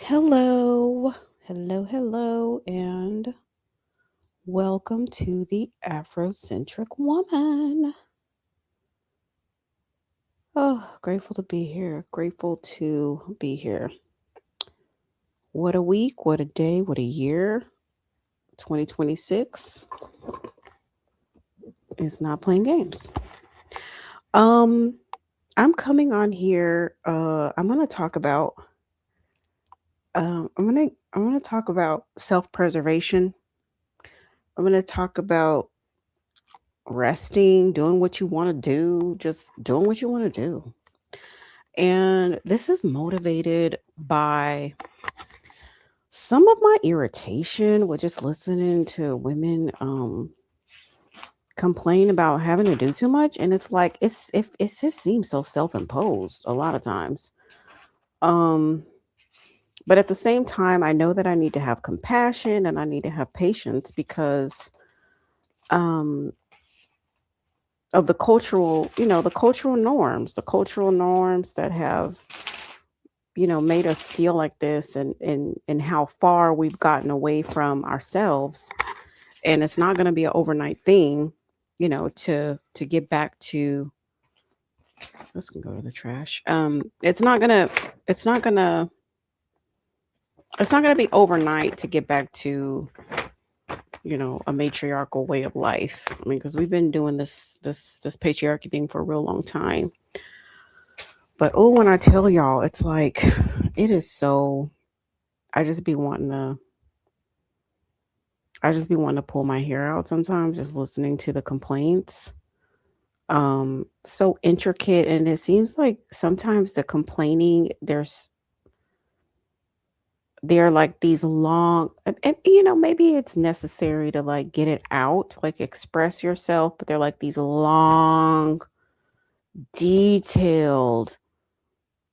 Hello, hello, and welcome to the Afrocentric Woman. Oh, grateful to be here. Grateful to be here. What a week, what a day, what a year. 2026 is not playing games. Um, I'm coming on here. I'm gonna talk about. I'm gonna talk about self-preservation. I'm gonna talk about resting, doing what you want to do, just doing what you want to do. And this is motivated by some of my irritation with just listening to women complain about having to do too much. And it's like it just seems so self-imposed a lot of times. Um but at the same time, I know that I need to have compassion and I need to have patience because um of the cultural norms that have made us feel like this, and how far we've gotten away from ourselves. And it's not going to be an overnight thing, to get back to. This can go to the trash. It's not gonna be overnight to get back to a matriarchal way of life. I mean, because we've been doing this patriarchy thing for a real long time. But oh, when I tell y'all, it's like it is so. I just be wanting to I just be wanting to pull my hair out sometimes just listening to the complaints. So intricate, and it seems like sometimes the complaining they're like these long, and maybe it's necessary to like get it out, like express yourself, but they're like these long, detailed,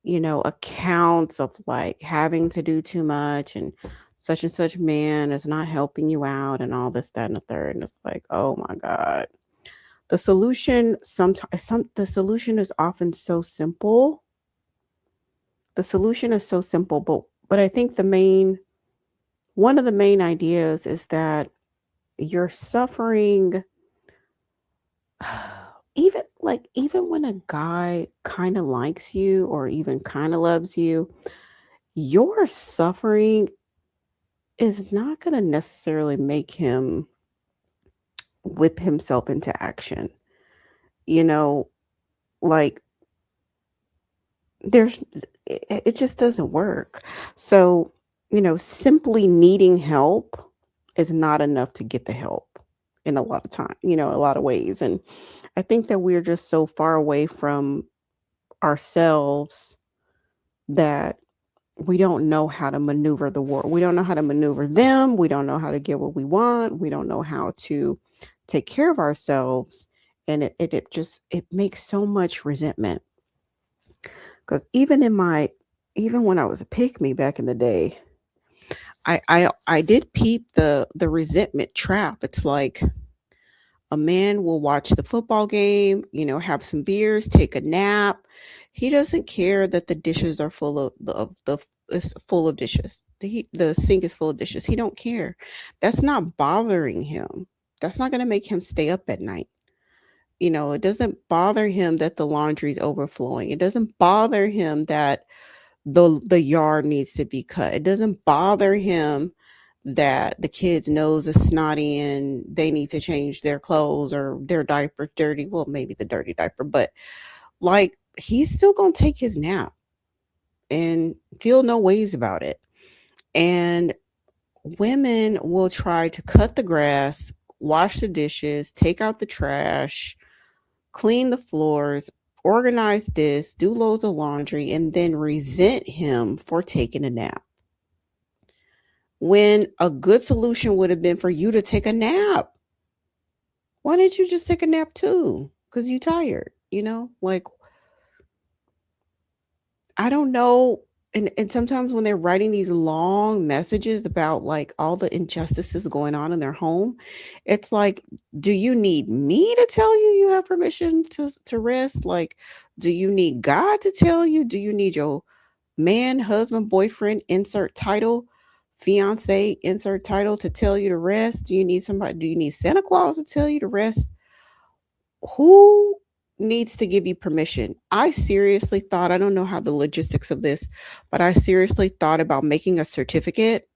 accounts of like having to do too much, and such man is not helping you out, and all this, that, and the third. And it's like, oh my God. The solution is often so simple. The solution is so simple, but I think the main one of the main ideas is that you're suffering. Even when a guy kind of likes you or even kind of loves you, your suffering is not going to necessarily make him whip himself into action. You know, like there's it just doesn't work. So, simply needing help is not enough to get the help in a lot of time, a lot of ways. And I think that we're just so far away from ourselves that we don't know how to maneuver the world. We don't know how to maneuver them. We don't know how to get what we want. We don't know how to take care of ourselves. And it makes so much resentment. Because even when I was a pick me back in the day, I did peep the resentment trap. It's like a man will watch the football game, have some beers, take a nap. He doesn't care that the dishes are full of is full of dishes. The sink is full of dishes. He don't care. That's not bothering him. That's not going to make him stay up at night. It doesn't bother him that the laundry's overflowing. It doesn't bother him that the yard needs to be cut. It doesn't bother him that the kid's nose is snotty and they need to change their clothes or their diaper dirty. Well, maybe the dirty diaper, but like he's still gonna take his nap and feel no ways about it. And women will try to cut the grass, wash the dishes, take out the trash, clean the floors, organize this, do loads of laundry, and then resent him for taking a nap. When a good solution would have been for you to take a nap. Why didn't you just take a nap too? Because you tired, Like, I don't know. And sometimes when they're writing these long messages about like all the injustices going on in their home, it's like, do you need me to tell you you have permission to rest? Like, do you need God to tell you? Do you need man, husband, boyfriend, insert title, fiance, insert title to tell you to rest? Do you need somebody? Do you need Santa Claus to tell you to rest? Who needs to give you permission? I seriously thought, I don't know how the logistics of this, but I seriously thought about making a certificate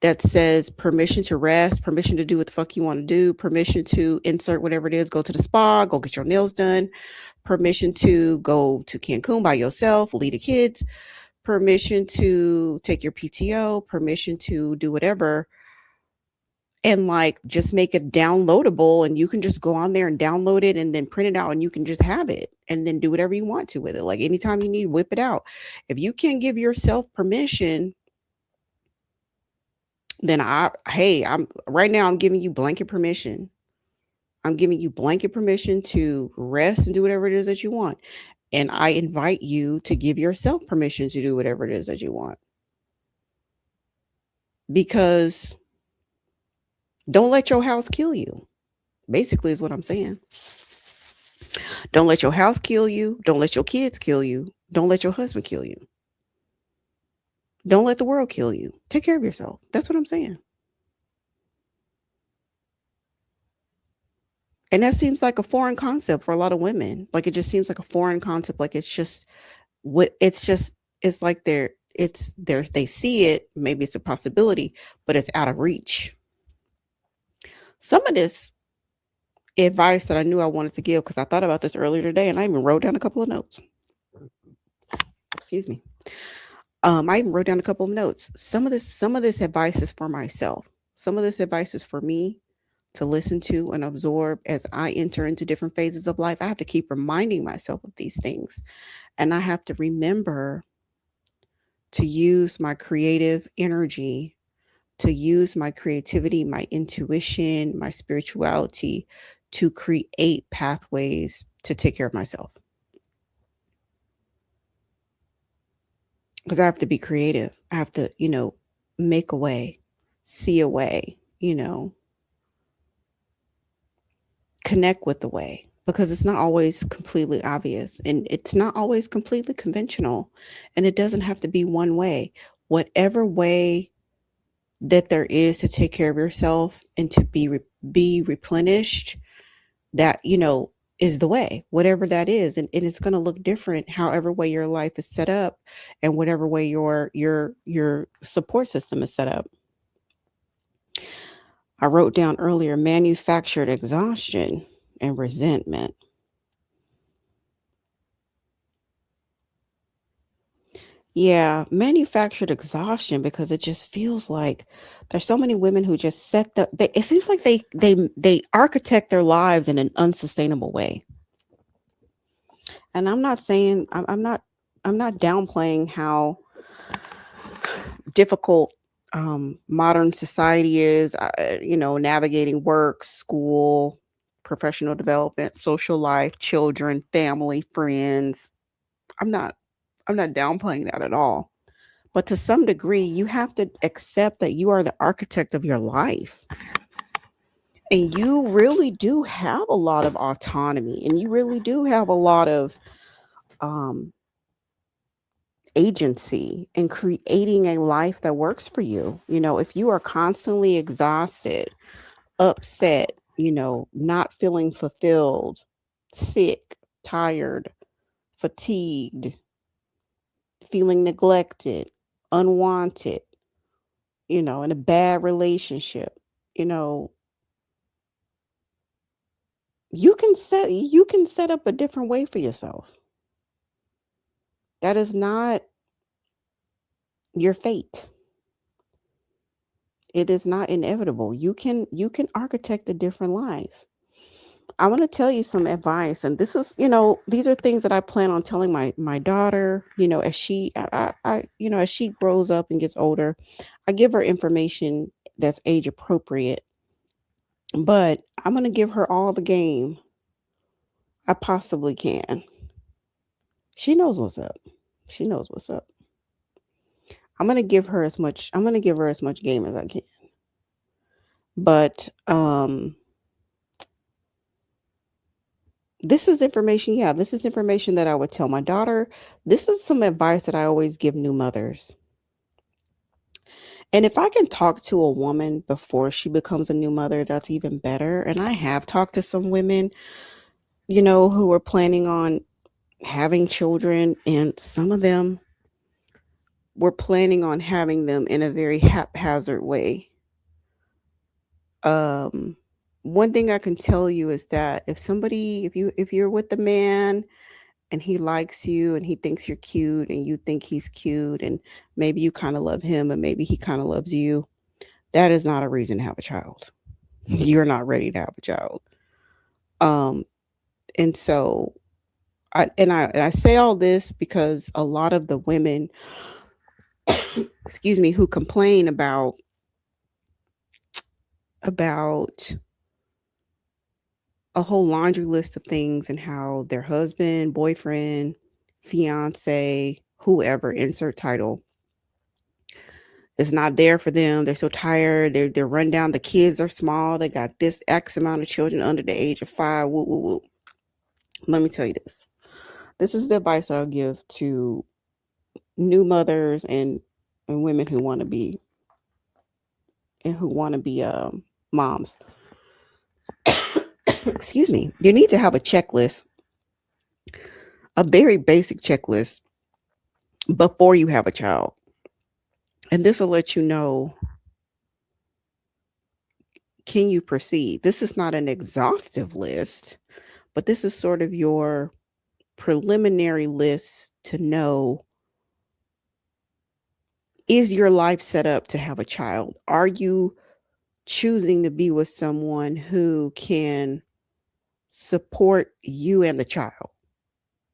that says permission to rest, permission to do what the fuck you want to do, permission to insert whatever it is, go to the spa, go get your nails done, permission to go to Cancun by yourself, leave the kids, permission to take your PTO, permission to do whatever, and like just make it downloadable, and you can just go on there and download it and then print it out and you can just have it and then do whatever you want to with it. Like anytime you need, whip it out. If you can't give yourself permission, then I'm right now, I'm giving you blanket permission. I'm giving you blanket permission to rest and do whatever it is that you want. And I invite you to give yourself permission to do whatever it is that you want. Because don't let your house kill you, basically, is what I'm saying. Don't let your house kill you. Don't let your kids kill you. Don't let your husband kill you. Don't let the world kill you. Take care of yourself. That's what I'm saying. And that seems like a foreign concept for a lot of women. Like it just seems like a foreign concept. Like it's just what it's just it's like it's there, they see it, maybe it's a possibility, but it's out of reach. Some of this advice that I knew I wanted to give, because I thought about this earlier today and I even wrote down a couple of notes. Excuse me. I even wrote down a couple of notes. Some of this advice is for myself. Some of this advice is for me to listen to and absorb as I enter into different phases of life. I have to keep reminding myself of these things. And I have to remember to use my creative energy, to use my creativity, my intuition, my spirituality to create pathways to take care of myself. Because I have to be creative. I have to, make a way, see a way, connect with the way, because it's not always completely obvious and it's not always completely conventional, and it doesn't have to be one way. Whatever way that there is to take care of yourself and to be replenished, that is the way, whatever that is. And it's going to look different however way your life is set up, and whatever way your support system is set up. I wrote down earlier manufactured exhaustion and resentment. Yeah, manufactured exhaustion, because it just feels like there's so many women who just it seems like they architect their lives in an unsustainable way. And I'm not saying I'm not downplaying how difficult modern society is, navigating work, school, professional development, social life, children, family, friends. I'm not I'm not downplaying that at all. But to some degree, you have to accept that you are the architect of your life. And you really do have a lot of autonomy, and you really do have a lot of um, agency in creating a life that works for you. If you are constantly exhausted, upset, not feeling fulfilled, sick, tired, fatigued, feeling neglected, unwanted, in a bad relationship, you know, you can set up a different way for yourself. That is not your fate. It is not inevitable. You can architect a different life. I want to tell you some advice, and this is, these are things that I plan on telling my daughter, as as she grows up and gets older. I give her information that's age appropriate, but I'm going to give her all the game I possibly can. She knows what's up. She knows what's up. I'm going to give her as much game as I can. But This is information, yeah, this is information that I would tell my daughter. This is some advice that I always give new mothers. And if I can talk to a woman before she becomes a new mother, that's even better. And I have talked to some women, who are planning on having children, and some of them were planning on having them in a very haphazard way. Um, One thing I can tell you is that if you're with the man and he likes you and he thinks you're cute and you think he's cute and maybe you kind of love him and maybe he kind of loves you, that is not a reason to have a child. You're not ready to have a child. Um, and so I say all this because a lot of the women, excuse me, who complain about a whole laundry list of things and how their husband, boyfriend, fiance, whoever, insert title, is not there for them. They're so tired. They're run down. The kids are small. They got this X amount of children under the age of 5. Woo, woo, woo. Let me tell you this. This is the advice that I'll give to new mothers and women who want to be moms. Excuse me. You need to have a checklist, a very basic checklist before you have a child. And this will let you know, can you proceed? This is not an exhaustive list, but this is sort of your preliminary list to know, is your life set up to have a child? Are you choosing to be with someone who can support you and the child,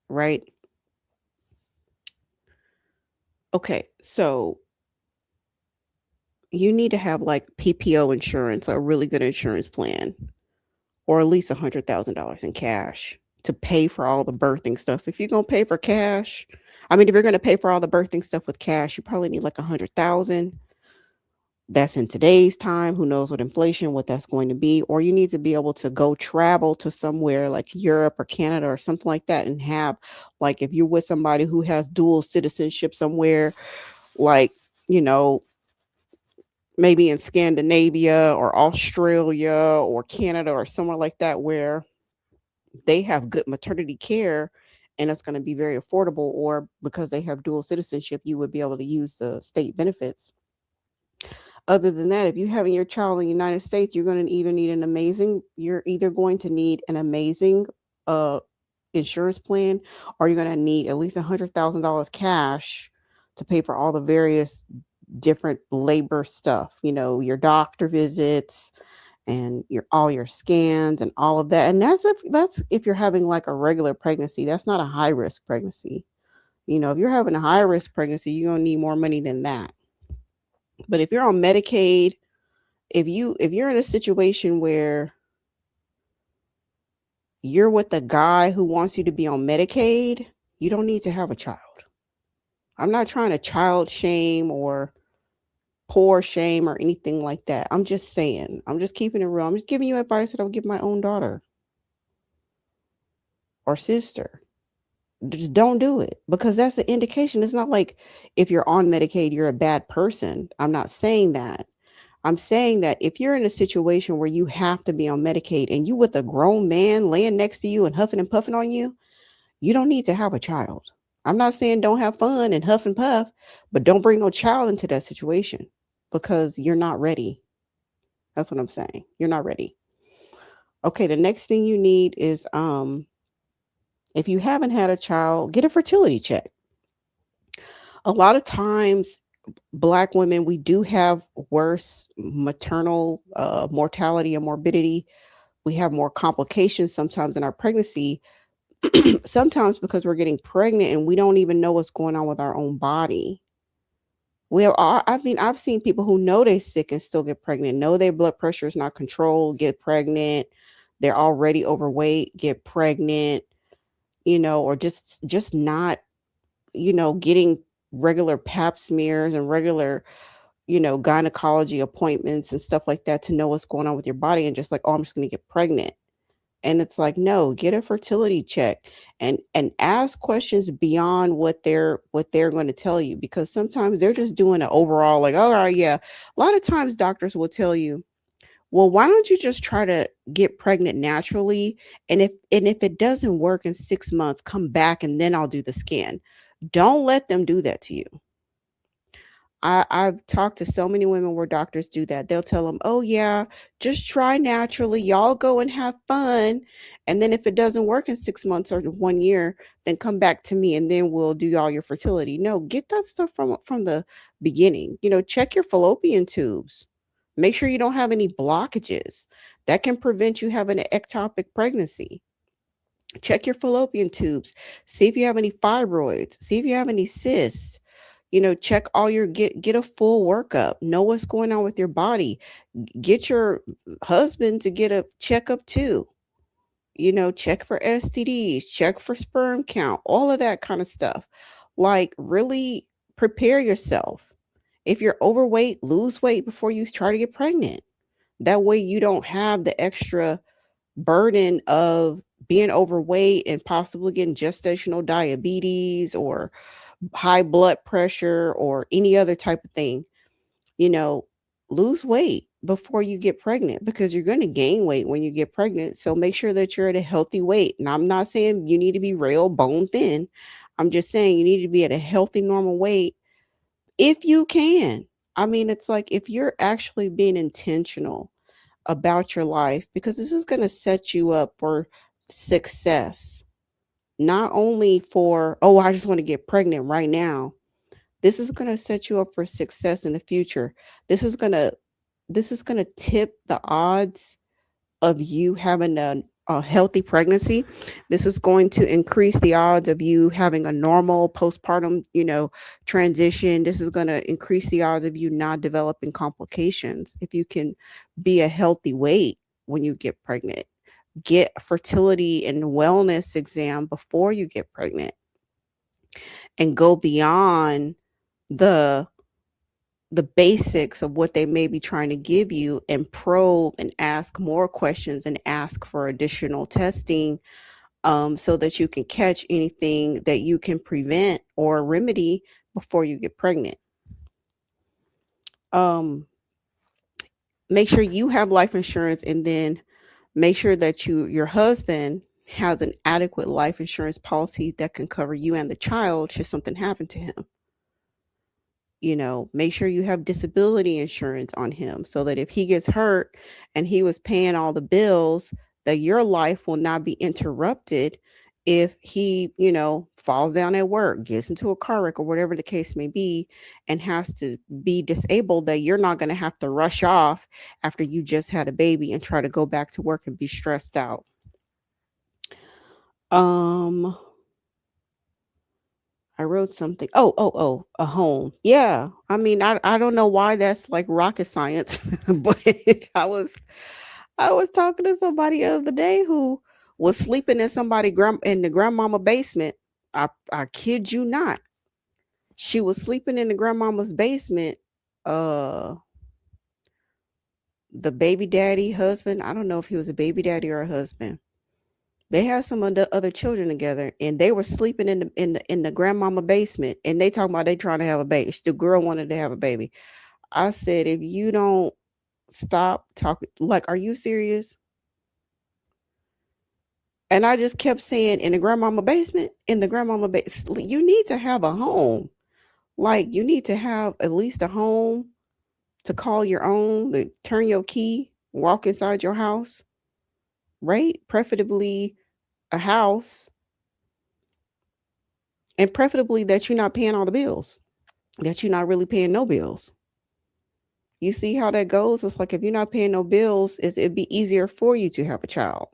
right? Okay, so you need to have like PPO insurance, a really good insurance plan, or at least $100,000 in cash to pay for all the birthing stuff. If you're gonna pay for cash, I mean, if you're gonna pay for all the birthing stuff with cash, you probably need like 100,000. That's in today's time. Who knows what inflation, what that's going to be? Or you need to be able to go travel to somewhere like Europe or Canada or something like that and have, like, if you're with somebody who has dual citizenship somewhere, like, you know, maybe in Scandinavia or Australia or Canada or somewhere like that where they have good maternity care and it's going to be very affordable, or because they have dual citizenship, you would be able to use the state benefits. Other than that, if you're having your child in the United States, you're either going to need an amazing uh insurance plan, or you're going to need at least $100,000 cash to pay for all the various different labor stuff, your doctor visits and your scans and all of that. And that's if you're having like a regular pregnancy. That's not a high risk pregnancy. If you're having a high risk pregnancy, you're going to need more money than that. But if you're on Medicaid, if you're in a situation where you're with a guy who wants you to be on Medicaid, you don't need to have a child. I'm not trying to child shame or poor shame or anything like that. I'm just saying, I'm just keeping it real. I'm just giving you advice that I would give my own daughter or sister. Just don't do it, because that's an indication. It's not like if you're on Medicaid, you're a bad person. I'm not saying that. I'm saying that if you're in a situation where you have to be on Medicaid and you with a grown man laying next to you and huffing and puffing on you, you don't need to have a child. I'm not saying don't have fun and huff and puff, but don't bring no child into that situation because you're not ready. That's what I'm saying. You're not ready. Okay, the next thing you need is if you haven't had a child, get a fertility check. A lot of times Black women, we do have worse maternal mortality and morbidity. We have more complications sometimes in our pregnancy, sometimes because we're getting pregnant and we don't even know what's going on with our own body. I've seen people who know they're sick and still get pregnant, know their blood pressure is not controlled, get pregnant. They're already overweight, get pregnant, or just not, getting regular pap smears and regular, gynecology appointments and stuff like that to know what's going on with your body, and just like, oh, I'm just going to get pregnant. And it's like, no, get a fertility check and ask questions beyond what they're going to tell you, because sometimes they're just doing an overall like, all right, yeah. A lot of times doctors will tell you, well, why don't you just try to get pregnant naturally? And if it doesn't work in 6 months, come back and then I'll do the scan. Don't let them do that to you. I've talked to so many women where doctors do that. They'll tell them, oh, yeah, just try naturally. Y'all go and have fun. And then if it doesn't work in 6 months or 1 year, then come back to me and then we'll do all your fertility. No, get that stuff from the beginning. Check your fallopian tubes. Make sure you don't have any blockages that can prevent you having an ectopic pregnancy. Check your fallopian tubes. See if you have any fibroids. See if you have any cysts. Check all your get a full workup. Know what's going on with your body. Get your husband to get a checkup too. Check for STDs, check for sperm count, all of that kind of stuff. Like, really prepare yourself. If you're overweight, lose weight before you try to get pregnant. That way you don't have the extra burden of being overweight and possibly getting gestational diabetes or high blood pressure or any other type of thing. you know, Lose weight before you get pregnant, because you're going to gain weight when you get pregnant. So make sure that you're at a healthy weight. And I'm not saying you need to be real bone thin. I'm just saying you need to be at a healthy, normal weight if you can. I mean, it's like if you're actually being intentional about your life, because this is going to set you up for success, not only for, oh, I just want to get pregnant right now. This is going to set you up for success in the future. This is going to tip the odds of you having a healthy pregnancy. This is going to increase the odds of you having a normal postpartum, transition. This is going to increase the odds of you not developing complications if you can be a healthy weight when you get pregnant. Get a fertility and wellness exam before you get pregnant and go beyond the the basics of what they may be trying to give you and probe and ask more questions and ask for additional testing, so that you can catch anything that you can prevent or remedy before you get pregnant. Um, Make sure you have life insurance, and then make sure that your husband has an adequate life insurance policy that can cover you and the child should something happen to him. Make sure you have disability insurance on him so that if he gets hurt and he was paying all the bills, that your life will not be interrupted if he, falls down at work, gets into a car wreck or whatever the case may be, and has to be disabled, that you're not going to have to rush off after you just had a baby and try to go back to work and be stressed out. Um I wrote something. Oh, a home. Yeah. I mean, I don't know why that's like rocket science, but I was talking to somebody the other day who was sleeping in in the grandmama basement. I kid you not. She was sleeping in the grandmama's basement. Uh the baby daddy husband, I don't know if he was a baby daddy or a husband. They had some of the other children together, and they were sleeping in the grandmama basement. And they talking about they trying to have a baby. The girl wanted to have a baby. I said, if you don't stop talking, like, are you serious? And I just kept saying, in the grandmama basement, in the grandmama basement, you need to have a home. Like, you need to have at least a home to call your own, to turn your key, walk inside your house, right? Preferably a house, and preferably that you're not paying all the bills, that you're not really paying no bills. You see how that goes? It's like if you're not paying no bills, it'd be easier for you to have a child.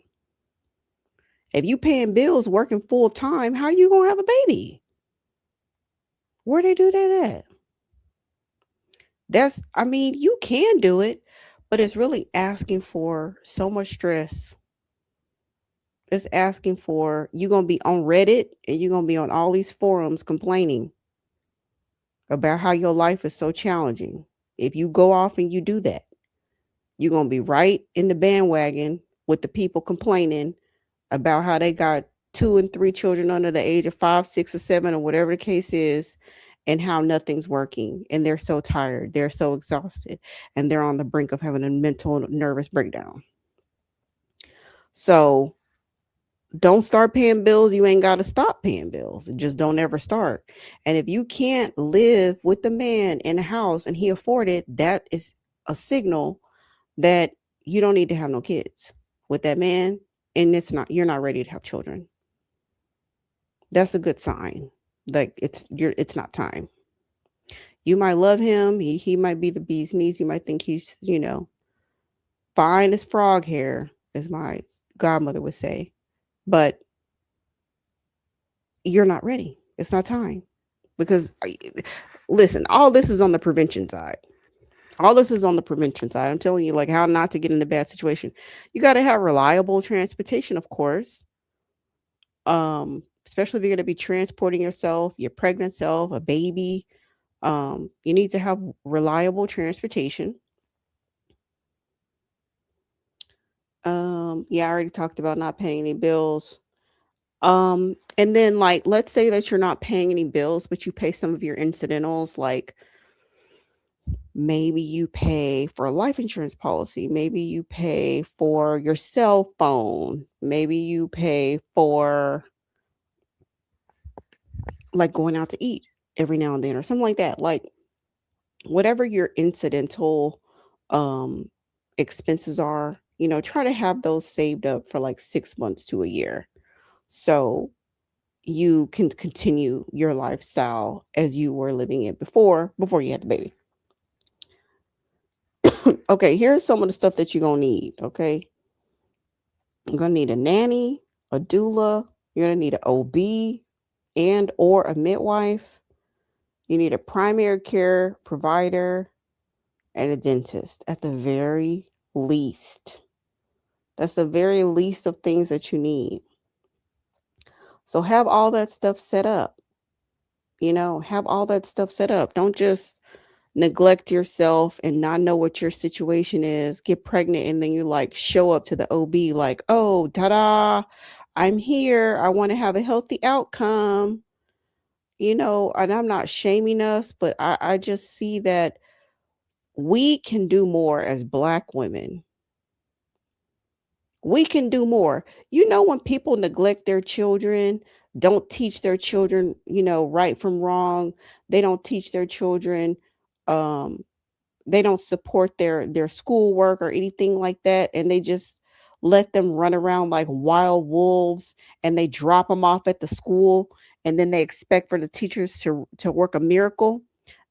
If you paying bills, working full time, how you gonna have a baby? Where they do that at? I mean, you can do it, but it's really asking for so much stress. It's asking for, you're gonna be on Reddit and you're gonna be on all these forums complaining about how your life is so challenging. If you go off and you do that, you're going to be right in the bandwagon with the people complaining about how they got 2 and 3 children under the age of 5, 6, or 7, or whatever the case is, and how nothing's working. And they're so tired, they're so exhausted, and they're on the brink of having a mental nervous breakdown. So don't start paying bills. You ain't got to stop paying bills. Just don't ever start. And if you can't live with the man in a house and he afford it, that is a signal that you don't need to have no kids with that man. And you're not ready to have children. That's a good sign. Like it's not time. You might love him. He might be the bee's knees. You might think he's, fine as frog hair, as my godmother would say. But you're not ready. It's not time. Because listen, all this is on the prevention side. All this is on the prevention side. I'm telling you, like, how not to get in a bad situation. You got to have reliable transportation, of course. Especially if you're going to be transporting yourself, your pregnant self, a baby. You need to have reliable transportation. Yeah, I already talked about not paying any bills. And then, like, let's say that you're not paying any bills, but you pay some of your incidentals, like maybe you pay for a life insurance policy, maybe you pay for your cell phone, maybe you pay for like going out to eat every now and then or something like that. Like whatever your incidental um expenses are, try to have those saved up for like 6 months to a year. So you can continue your lifestyle as you were living it before you had the baby. Okay, here's some of the stuff that you're gonna need. Okay, you're gonna need a nanny, a doula. You're gonna need an OB and or a midwife. You need a primary care provider and a dentist at the very least. That's the very least of things that you need. So have all that stuff set up. Have all that stuff set up. Don't just neglect yourself and not know what your situation is, get pregnant, and then you like show up to the OB like, oh, ta-da, I'm here. I want to have a healthy outcome. And I'm not shaming us, but I just see that we can do more as Black women. We can do more. When people neglect their children, don't teach their children, right from wrong, they don't teach their children, um, they don't support their schoolwork or anything like that, and they just let them run around like wild wolves, and they drop them off at the school, and then they expect for the teachers to work a miracle.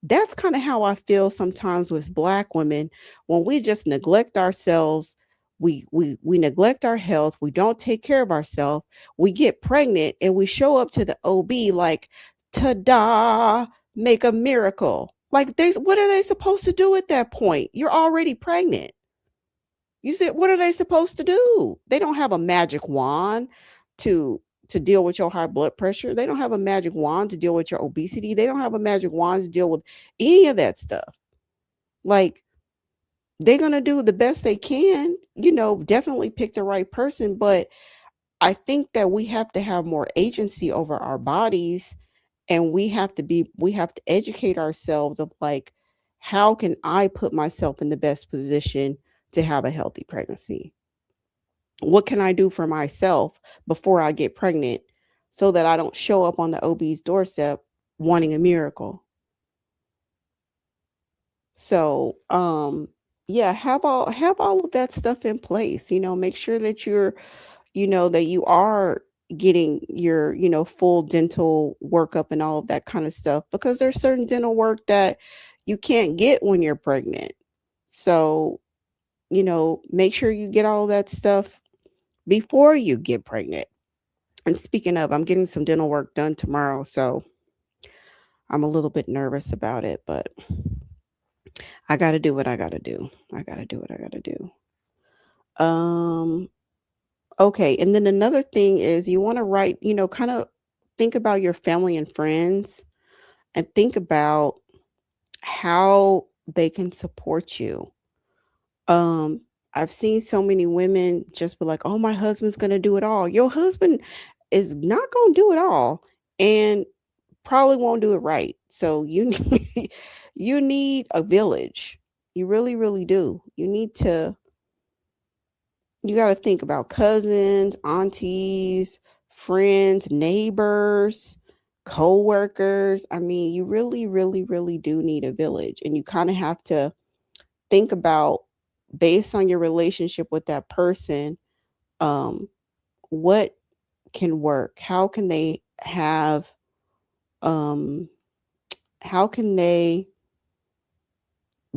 That's kind of how I feel sometimes with Black women. When we just neglect ourselves, we neglect our health, we don't take care of ourselves, we get pregnant, and we show up to the OB like, ta-da, make a miracle. Like, what are they supposed to do at that point? You're already pregnant. You said, what are they supposed to do? They don't have a magic wand to deal with your high blood pressure. They don't have a magic wand to deal with your obesity. They don't have a magic wand to deal with any of that stuff. Like, they're going to do the best they can, definitely pick the right person, but I think that we have to have more agency over our bodies, and we have to educate ourselves of like, how can I put myself in the best position to have a healthy pregnancy? What can I do for myself before I get pregnant so that I don't show up on the OB's doorstep wanting a miracle? So, yeah, have all of that stuff in place. Make sure that that you are getting your, full dental workup and all of that kind of stuff, because there's certain dental work that you can't get when you're pregnant. So, make sure you get all that stuff before you get pregnant. And speaking of, I'm getting some dental work done tomorrow, so I'm a little bit nervous about it, but I got to do what I got to do. I got to do what I got to do. Um Okay, and then another thing is you wanna write, kind of think about your family and friends, and think about how they can support you. Um, I've seen so many women just be like, "Oh, my husband's gonna do it all." Your husband is not gonna do it all and probably won't do it right. So you need you need a village. You really, really do. You gotta think about cousins, aunties, friends, neighbors, co-workers. I mean, you really, really, really do need a village. And you kind of have to think about, based on your relationship with that person, um, what can work? Um, how can they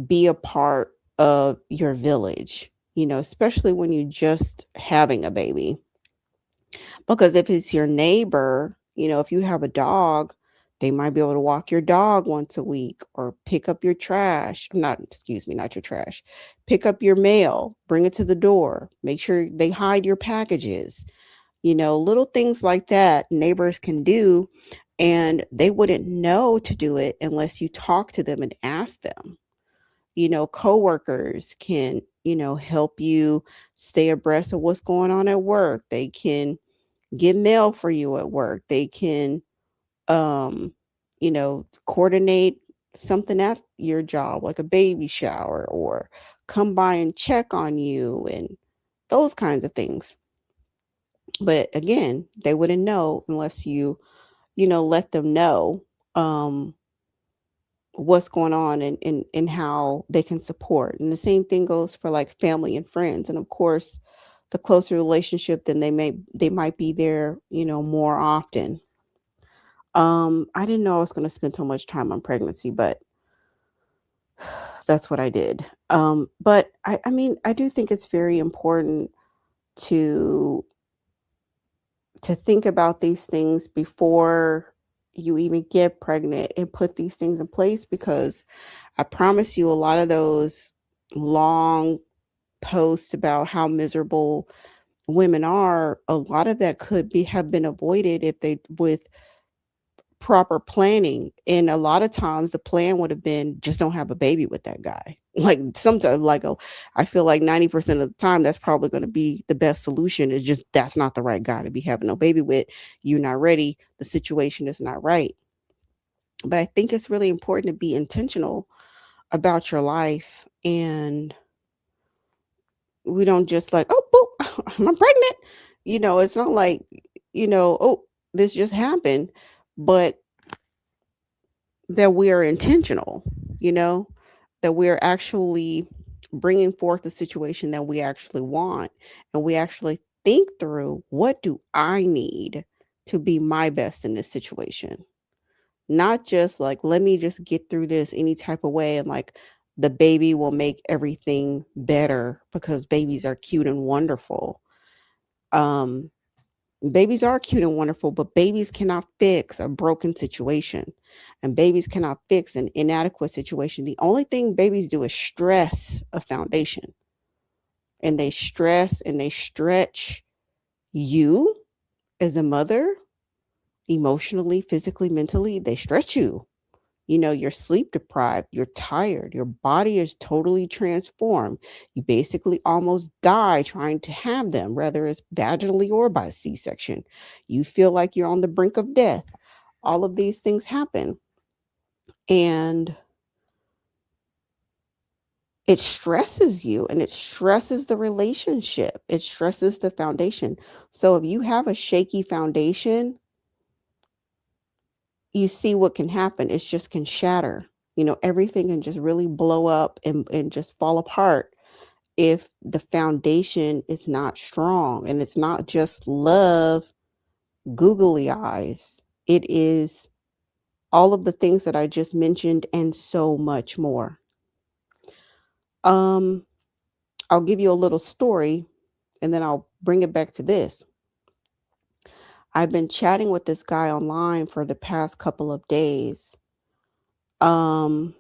be a part of your village? Especially when you just having a baby. Because if it's your neighbor, if you have a dog, they might be able to walk your dog once a week or pick up your trash. Not, excuse me, not your trash. Pick up your mail, bring it to the door, make sure they hide your packages. Little things like that neighbors can do, and they wouldn't know to do it unless you talk to them and ask them. Coworkers can, help you stay abreast of what's going on at work. They can get mail for you at work. They can, coordinate something at your job, like a baby shower, or come by and check on you and those kinds of things. But again, they wouldn't know unless you let them know what's going on and how they can support. And the same thing goes for like family and friends. And of course, the closer relationship, then they might be there, more often. I didn't know I was going to spend so much time on pregnancy, but that's what I did. But I mean, I do think it's very important to think about these things before you even get pregnant and put these things in place, because I promise you a lot of those long posts about how miserable women are, a lot of that could be have been avoided if they with proper planning. And a lot of times the plan would have been just don't have a baby with that guy. Like sometimes I feel like 90% of the time that's probably going to be the best solution, is just that's not the right guy to be having no baby with. You're not ready. The situation is not right. But I think it's really important to be intentional about your life, and we don't just like, oh, boop, I'm pregnant. It's not like, oh, this just happened, but that we are intentional, you know, that we are actually bringing forth the situation that we actually want. And we actually think through, what do I need to be my best in this situation? Not just like, let me just get through this any type of way, and like the baby will make everything better because babies are cute and wonderful. Um, Babies are cute and wonderful, but babies cannot fix a broken situation, and babies cannot fix an inadequate situation. The only thing babies do is stress a foundation, and they stress and they stretch you as a mother emotionally, physically, mentally. They stretch you. You're sleep deprived, you're tired, your body is totally transformed. You basically almost die trying to have them, whether it's vaginally or by C-section. You feel like you're on the brink of death. All of these things happen. And it stresses you, and it stresses the relationship. It stresses the foundation. So if you have a shaky foundation, you see what can happen. It just can shatter. Everything can just really blow up and just fall apart if the foundation is not strong. And it's not just love, googly eyes. It is all of the things that I just mentioned and so much more. Um, I'll give you a little story and then I'll bring it back to this. I've been chatting with this guy online for the past couple of days. Um,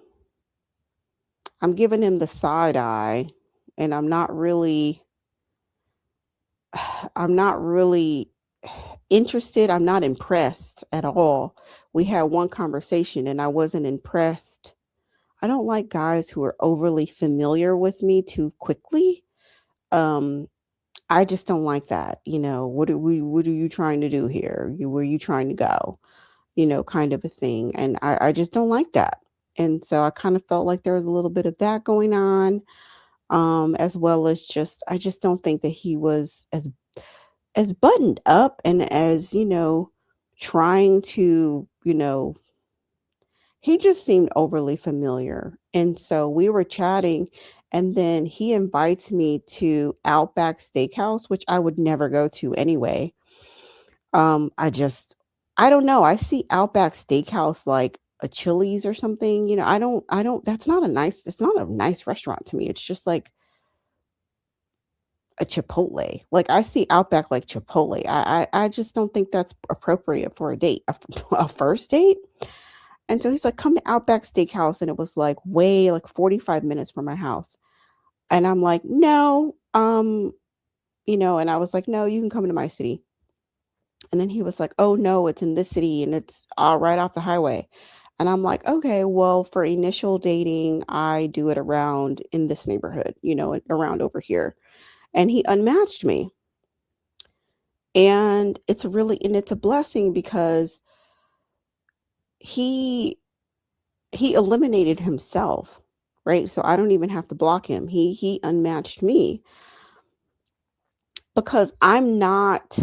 I'm giving him the side eye, and I'm not really interested. I'm not impressed at all. We had one conversation and I wasn't impressed. I don't like guys who are overly familiar with me too quickly. Um, I just don't like that. What are you trying to do here? Where are you trying to go? Kind of a thing. And I just don't like that. And so I kind of felt like there was a little bit of that going on. As well as just I just don't think that he was as buttoned up and as, trying to, he just seemed overly familiar. And so we were chatting, and then he invites me to Outback Steakhouse, which I would never go to anyway. I don't know. I see Outback Steakhouse like a Chili's or something. I don't that's not a nice it's not a nice restaurant to me. It's just like a Chipotle. Like, I see Outback like Chipotle. I just don't think that's appropriate for a date, a first date. And so he's like, "Come to Outback Steakhouse," and it was like way like 45 minutes from my house. And I'm like, "No." And I was like, "No, you can come to my city." And then he was like, "Oh no, it's in this city and it's right off the highway." And I'm like, "Okay, well, for initial dating, I do it around in this neighborhood, around over here." And he unmatched me. And it's a blessing because he he eliminated himself, right? So I don't even have to block him. He unmatched me because I'm not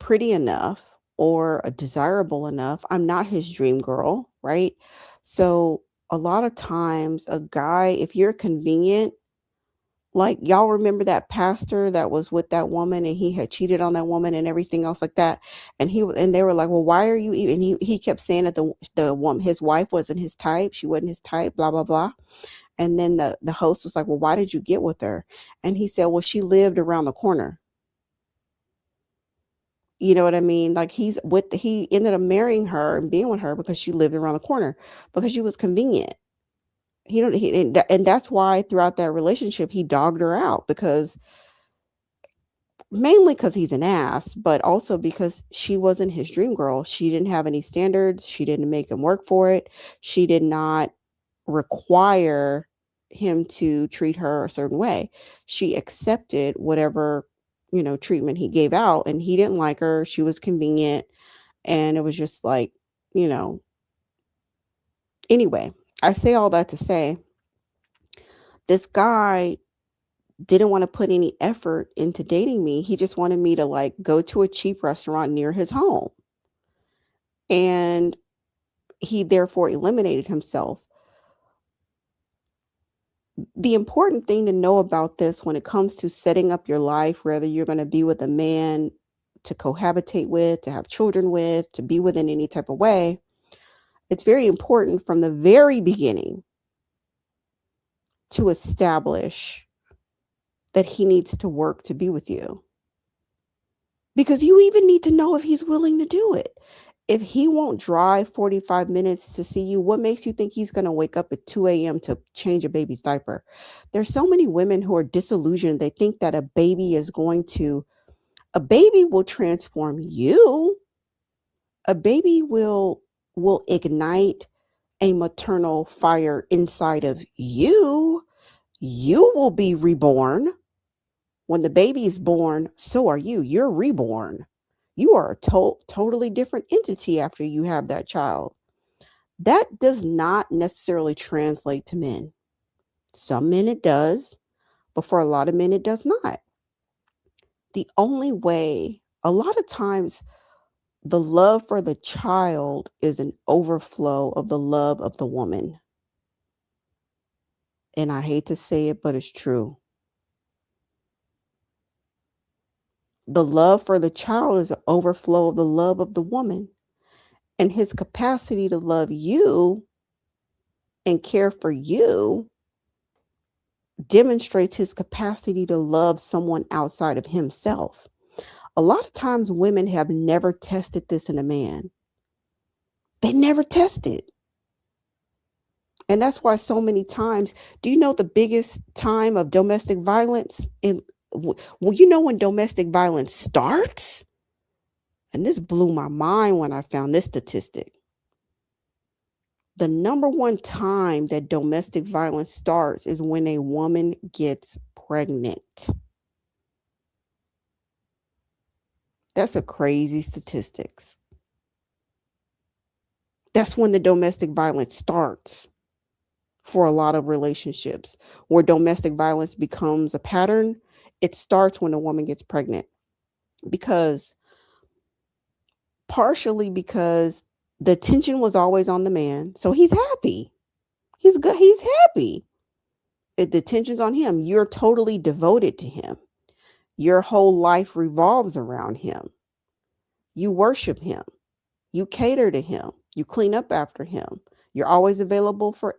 pretty enough or desirable enough. I'm not his dream girl, right? So a lot of times a guy, if you're convenient, like, y'all remember that pastor that was with that woman and he had cheated on that woman and everything else like that? And they were like, "Well, why are you even," he kept saying that the woman, his wife, wasn't his type. She wasn't his type, blah blah blah. And then the host was like, "Well, why did you get with her?" And he said, "Well, she lived around the corner." You know what I mean? Like, he ended up marrying her and being with her because she lived around the corner, because she was convenient. He don't he and that's why throughout that relationship he dogged her out, because mainly because he's an ass, but also because she wasn't his dream girl. She didn't have any standards. She didn't make him work for it. She did not require him to treat her a certain way. She accepted whatever, treatment he gave out, and he didn't like her. She was convenient, and it was just like, you know, anyway, I say all that to say this guy didn't want to put any effort into dating me. He just wanted me to like go to a cheap restaurant near his home. And he therefore eliminated himself. The important thing to know about this when it comes to setting up your life, whether you're going to be with a man to cohabitate with, to have children with, to be with in any type of way, it's very important from the very beginning to establish that he needs to work to be with you. Because you even need to know if he's willing to do it. If he won't drive 45 minutes to see you, what makes you think he's going to wake up at 2 a.m. to change a baby's diaper? There's so many women who are disillusioned. They think that a baby will transform you. A baby will ignite a maternal fire inside of you. You will be reborn. When the baby is born, so are you. You're reborn. You are a totally different entity after you have that child. That does not necessarily translate to men. Some men it does, but for a lot of men it does not. The only way, a lot of times, the love for the child is an overflow of the love of the woman. And I hate to say it, but it's true. The love for the child is an overflow of the love of the woman. And his capacity to love you and care for you demonstrates his capacity to love someone outside of himself. A lot of times women have never tested this in a man. They never test it. And that's why so many times, do you know the biggest time of domestic violence well, you know when domestic violence starts? And this blew my mind when I found this statistic. The number one time that domestic violence starts is when a woman gets pregnant. That's a crazy statistics. That's when the domestic violence starts for a lot of relationships. Where domestic violence becomes a pattern, it starts when a woman gets pregnant because partially because the attention was always on the man. So he's happy. He's good. He's happy. The attention's on him. You're totally devoted to him. Your whole life revolves around him. You worship him. You cater to him. You clean up after him. You're always available for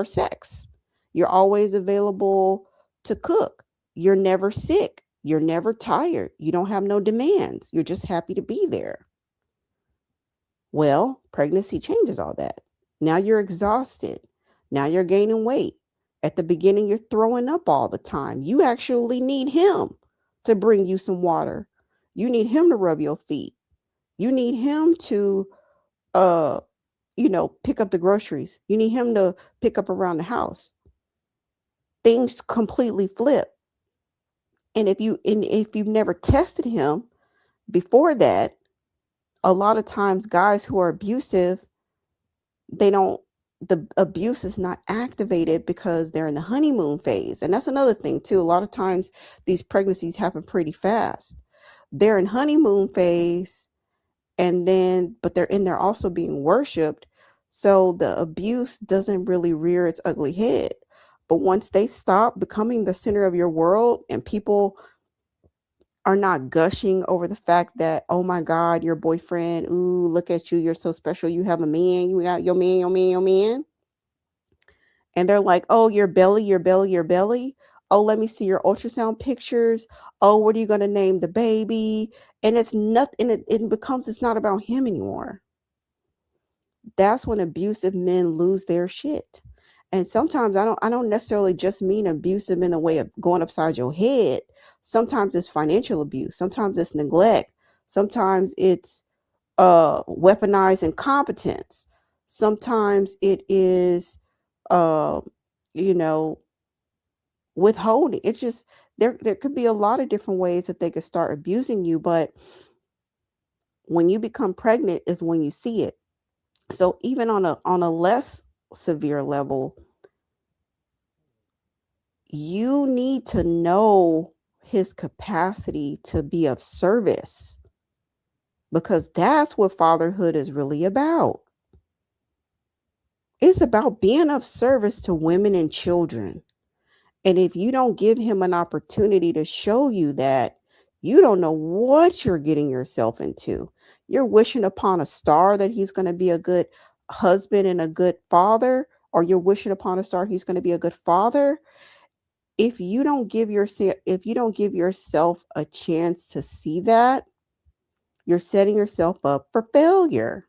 sex. You're always available to cook. You're never sick. You're never tired. You don't have no demands. You're just happy to be there. Well, pregnancy changes all that. Now you're exhausted. Now you're gaining weight. At the beginning, you're throwing up all the time. You actually need him to bring you some water. You need him to rub your feet. You need him to uh pick up the groceries. You need him to pick up around the house. Things completely flip. And if you've never tested him before that, a lot of times guys who are abusive, they don't the abuse is not activated because they're in the honeymoon phase. And that's another thing too. A lot of times these pregnancies happen pretty fast. They're in honeymoon phase and then but they're in there also being worshiped, so the abuse doesn't really rear its ugly head. But once they stop becoming the center of your world and people are not gushing over the fact that, oh my god, your boyfriend, ooh, look at you, you're so special, you have a man, you got your man, your man, your man, and they're like, oh, your belly, your belly, your belly, oh, let me see your ultrasound pictures, oh, what are you going to name the baby? And it's nothing, it becomes, it's not about him anymore. That's when abusive men lose their shit. And sometimes I don't necessarily just mean abusive in a way of going upside your head. Sometimes it's financial abuse, sometimes it's neglect, sometimes it's weaponized incompetence, sometimes it is uh you know withholding. It's just there could be a lot of different ways that they could start abusing you, but when you become pregnant is when you see it. So even on a less severe level, you need to know his capacity to be of service because that's what fatherhood is really about. It's about being of service to women and children. And if you don't give him an opportunity to show you that, you don't know what you're getting yourself into. You're wishing upon a star that he's going to be a good husband and a good father, or you're wishing upon a star he's going to be a good father. If you don't give yourself a chance to see that, you're setting yourself up for failure.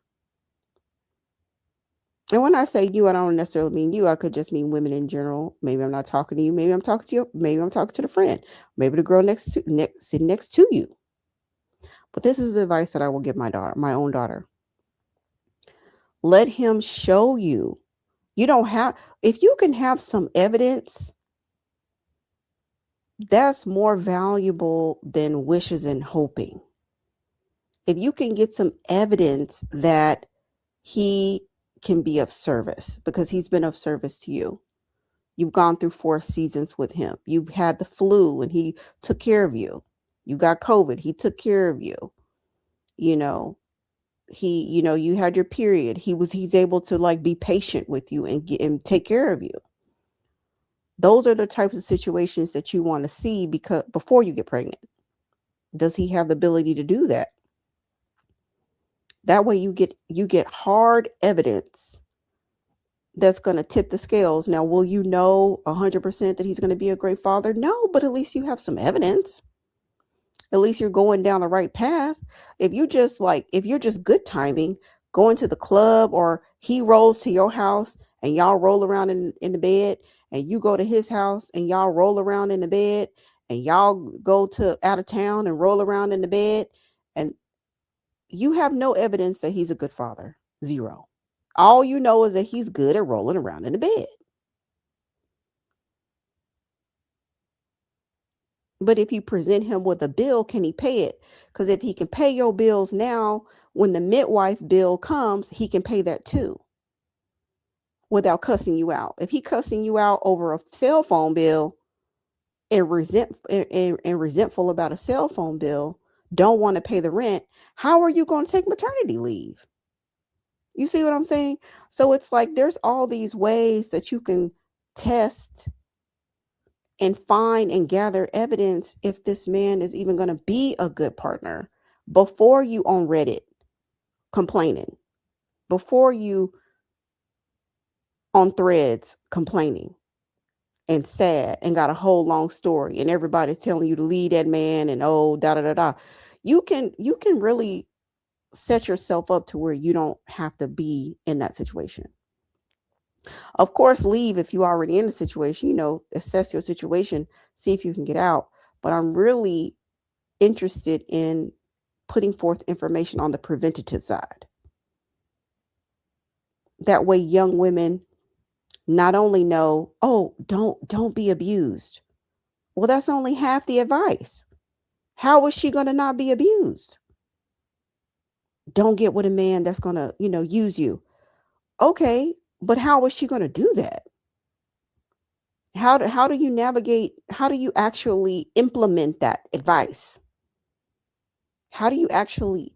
And when I say you, I don't necessarily mean you. I could just mean women in general. Maybe I'm not talking to you. Maybe I'm talking to you. Maybe I'm talking to the friend. Maybe the girl sitting next to you. But this is advice that I will give my own daughter. Let him show you. You don't have, if you can have some evidence, that's more valuable than wishes and hoping. If you can get some evidence that he can be of service because he's been of service to you. You've gone through 4 seasons with him. You've had the flu and he took care of you. You got COVID, he took care of you. You know, you had your period. He's able to like be patient with you and take care of you. Those are the types of situations that you want to see because before you get pregnant. Does he have the ability to do that? That way you get hard evidence that's going to tip the scales. Now, will you know 100% that he's going to be a great father? No, but at least you have some evidence. At least you're going down the right path. If you're just good timing, going to the club or he rolls to your house and y'all roll around in the bed and you go to his house and y'all roll around in the bed and y'all go to out of town and roll around in the bed and you have no evidence that he's a good father. Zero. All you know is that he's good at rolling around in the bed. But if you present him with a bill, can he pay it? Because if he can pay your bills now, when the midwife bill comes, he can pay that too without cussing you out. If he cussing you out over a cell phone bill and resentful about a cell phone bill, don't want to pay the rent, how are you going to take maternity leave? You see what I'm saying? So it's like there's all these ways that you can test and find and gather evidence if this man is even going to be a good partner before you on Reddit complaining, before you on threads complaining and sad and got a whole long story and everybody's telling you to leave that man and oh da da da da. You can really set yourself up to where you don't have to be in that situation. Of course, leave if you're already in the situation, assess your situation, see if you can get out. But I'm really interested in putting forth information on the preventative side. That way young women not only know, oh, don't be abused. Well, that's only half the advice. How is she going to not be abused? Don't get with a man that's going to, use you. Okay, but how is she going to do that? How do you navigate? How do you actually implement that advice? How do you actually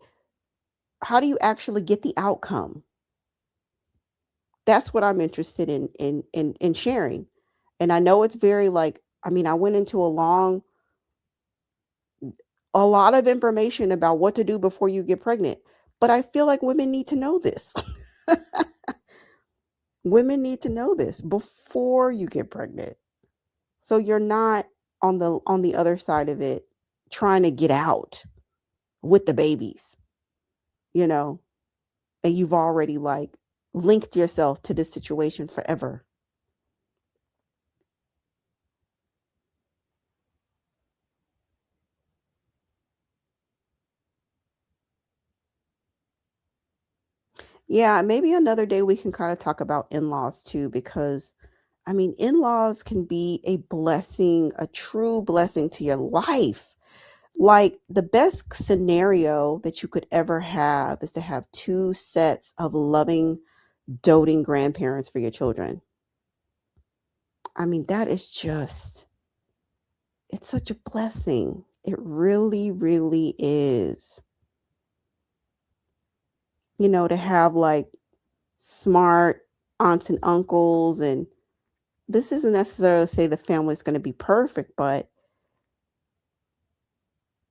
how do you actually get the outcome? That's what I'm interested in sharing. And I know it's very like, I mean, I went into a lot of information about what to do before you get pregnant, but I feel like women need to know this. Women need to know this before you get pregnant. So you're not on the other side of it trying to get out with the babies, you know, and you've already like linked yourself to this situation forever. Yeah, maybe another day we can kind of talk about in-laws too, because I mean, in-laws can be a blessing, a true blessing to your life. Like the best scenario that you could ever have is to have two sets of loving, doting grandparents for your children. I mean, that is just, it's such a blessing. It really, really is. To have like smart aunts and uncles, and this isn't necessarily to say the family's going to be perfect, but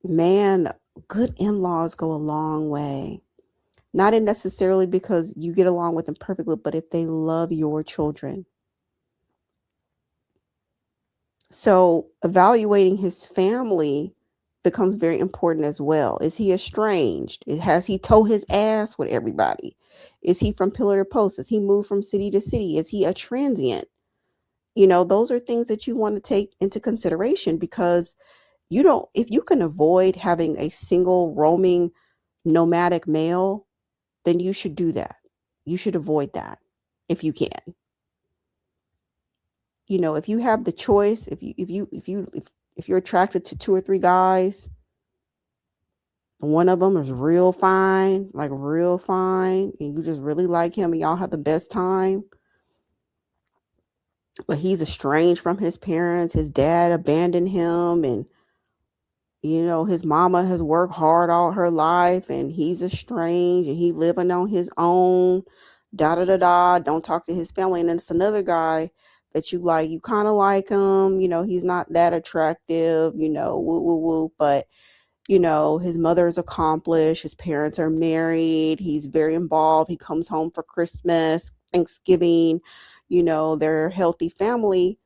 man, good in-laws go a long way. Not in necessarily because you get along with them perfectly, but if they love your children. So evaluating his family becomes very important as well. Is he estranged? Has he told his ass with everybody? Is he from pillar to post? Does he move from city to city? Is he a transient? Those are things that you want to take into consideration because you don't, if you can avoid having a single roaming nomadic male, then you should do that. You should avoid that if you can. If you have the choice, if you're attracted to two or three guys, one of them is real fine, like real fine, and you just really like him and y'all have the best time, but he's estranged from his parents, his dad abandoned him, and his mama has worked hard all her life and he's estranged and he living on his own, da da da da, don't talk to his family. And then it's another guy that you like, you kind of like him, he's not that attractive, woo woo woo, but his mother is accomplished, his parents are married, he's very involved, he comes home for Christmas, Thanksgiving, they're a healthy family.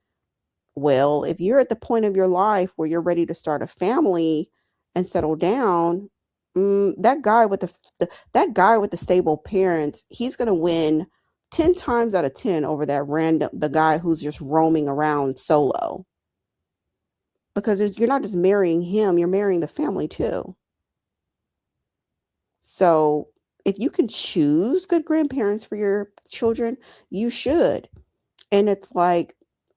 Well, if you're at the point of your life where you're ready to start a family and settle down, that guy with the stable parents, he's gonna win 10 times out of 10 over the guy who's just roaming around solo. Because you're not just marrying him, you're marrying the family too. So if you can choose good grandparents for your children, you should. And it's like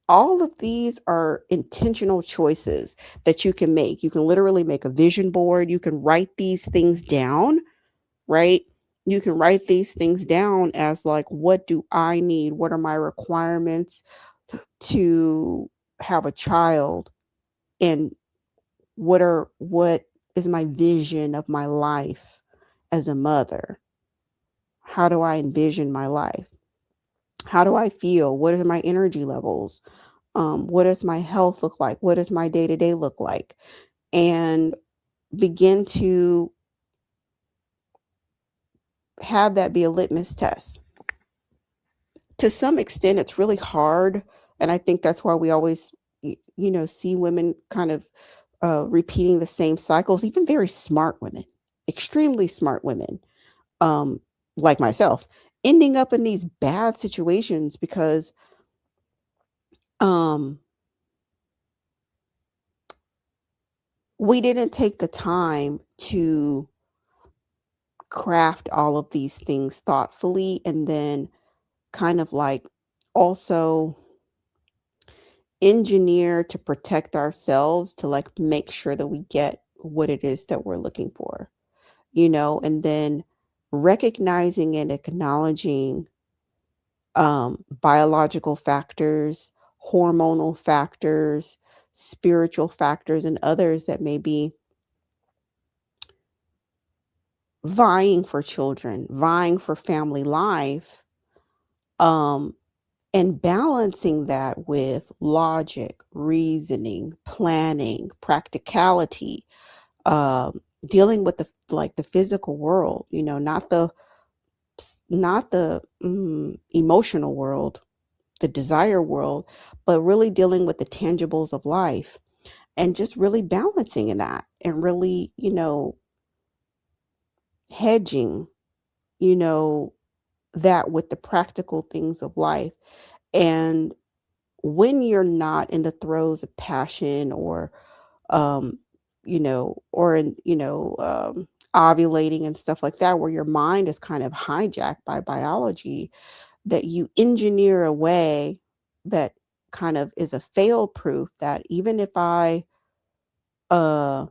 All of these are intentional choices that you can make. You can literally make a vision board. You can write these things down, right? You can write these things down as like, what do I need? What are my requirements to have a child? And what is my vision of my life as a mother? How do I envision my life? How do I feel? What are my energy levels? What does my health look like? What does my day to day look like? And begin to have that be a litmus test. To some extent, it's really hard. And I think that's why we always, see women kind of repeating the same cycles, even very smart women, extremely smart women, um, like myself, ending up in these bad situations because um, we didn't take the time to craft all of these things thoughtfully and then kind of like also engineer to protect ourselves to like make sure that we get what it is that we're looking for, and then recognizing and acknowledging biological factors, hormonal factors, spiritual factors, and others that may be vying for children, vying for family life, um, and balancing that with logic, reasoning, planning, practicality, dealing with the physical world, not the emotional world, the desire world, but really dealing with the tangibles of life and just really balancing in that and really, hedging, you know, that with the practical things of life. And when you're not in the throes of passion um, or in, ovulating and stuff like that, where your mind is kind of hijacked by biology, that you engineer a way that kind of is a fail proof that uh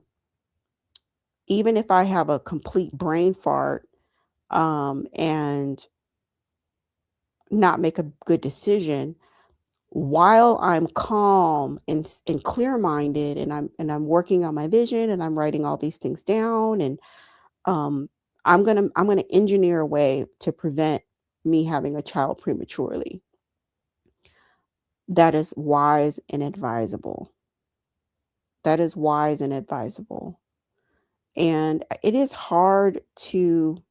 even if I have a complete brain fart and not make a good decision, while I'm calm and clear-minded and I'm working on my vision and I'm writing all these things down and um I'm going to engineer a way to prevent me having a child prematurely. That is wise and advisable. That is wise and advisable. And it is hard to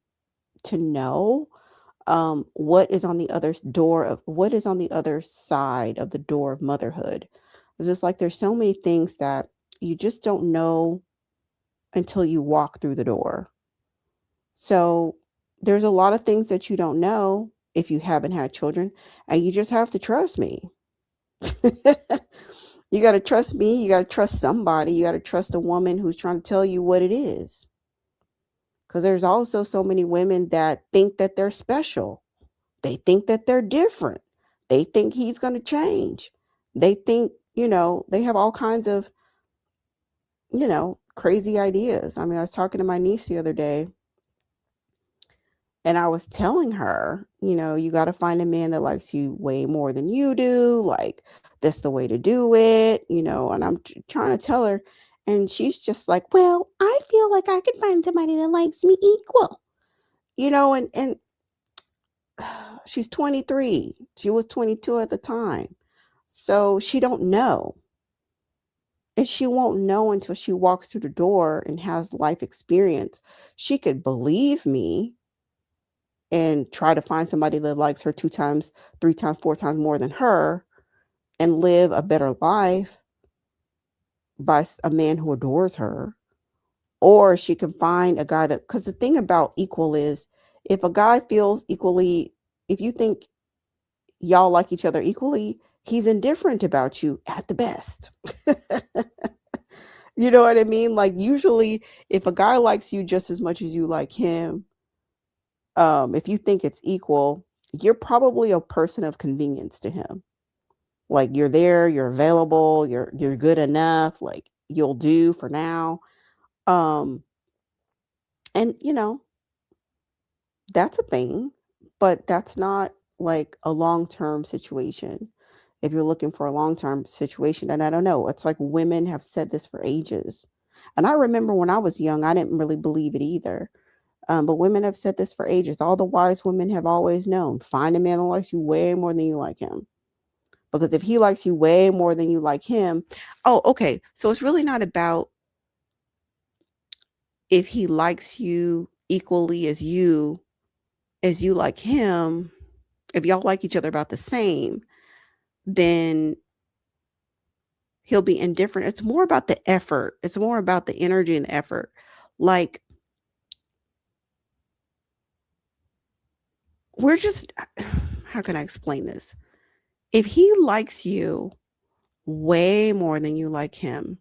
know what is on the other side of the door of motherhood. It's just like there's so many things that you just don't know until you walk through the door. So there's a lot of things that you don't know if you haven't had children, and you just have to trust me. You got to trust me. You got to trust somebody. You got to trust a woman who's trying to tell you what it is. Because there's also so many women that think that they're special. They think that they're different. They think he's going to change. They think, they have all kinds of, crazy ideas. I mean, I was talking to my niece the other day and I was telling her, you got to find a man that likes you way more than you do. Like, that's the way to do it, and I'm trying to tell her. And she's just like, well, I feel like I could find somebody that likes me equal, and she's 23. She was 22 at the time. So she don't know. And she won't know until she walks through the door and has life experience. She could believe me and try to find somebody that likes her 2 times, 3 times, 4 times more than her and live a better life by a man who adores her. Or she can find a guy that, because the thing about equal is if a guy feels equally, if you think y'all like each other equally, he's indifferent about you at the best. You know what I mean? Like usually if a guy likes you just as much as you like him, if you think it's equal, you're probably a person of convenience to him. Like you're there, you're available, you're good enough, like you'll do for now. Um and that's a thing, but that's not like a long-term situation. If you're looking for a long-term situation, and I don't know, it's like women have said this for ages. And I remember when I was young, I didn't really believe it either. But women have said this for ages. All the wise women have always known, find a man that likes you way more than you like him. Because if he likes you way more than you like him, oh, okay. So it's really not about if he likes you equally as you like him. If y'all like each other about the same, then he'll be indifferent. It's more about the effort. It's more about the energy and the effort. Like we're just how can I explain this? If he likes you way more than you like him,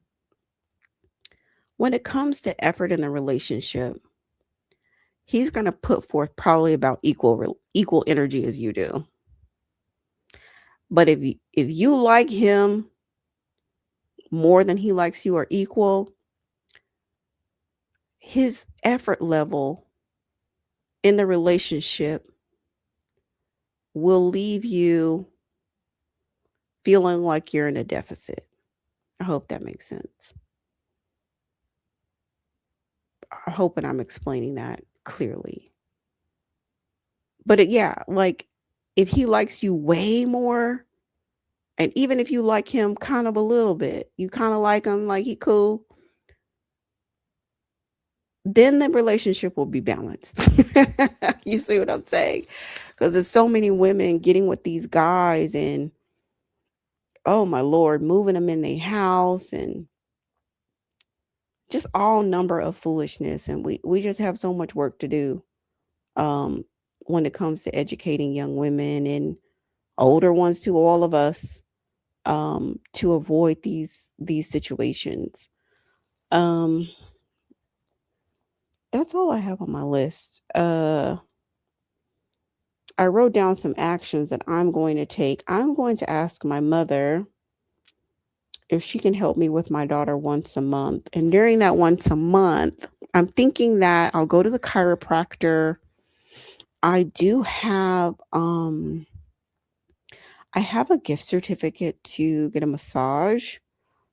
when it comes to effort in the relationship, he's going to put forth probably about equal energy as you do. But if you like him more than he likes you or equal, his effort level in the relationship will leave you feeling like you're in a deficit. I hope that makes sense. I hope and I'm explaining that clearly. But yeah, like if he likes you way more, and even if you like him kind of a little bit, you kind of like him, like he cool, then the relationship will be balanced. You see what I'm saying? Because there's so many women getting with these guys and oh my lord, moving them in their house and just all number of foolishness. And we just have so much work to do um, when it comes to educating young women and older ones to all of us to avoid these situations. Um, that's all I have on my list. I wrote down some actions that I'm going to take. I'm going to ask my mother if she can help me with my daughter once a month. And during that once a month, I'm thinking that I'll go to the chiropractor. I do have I have a gift certificate to get a massage.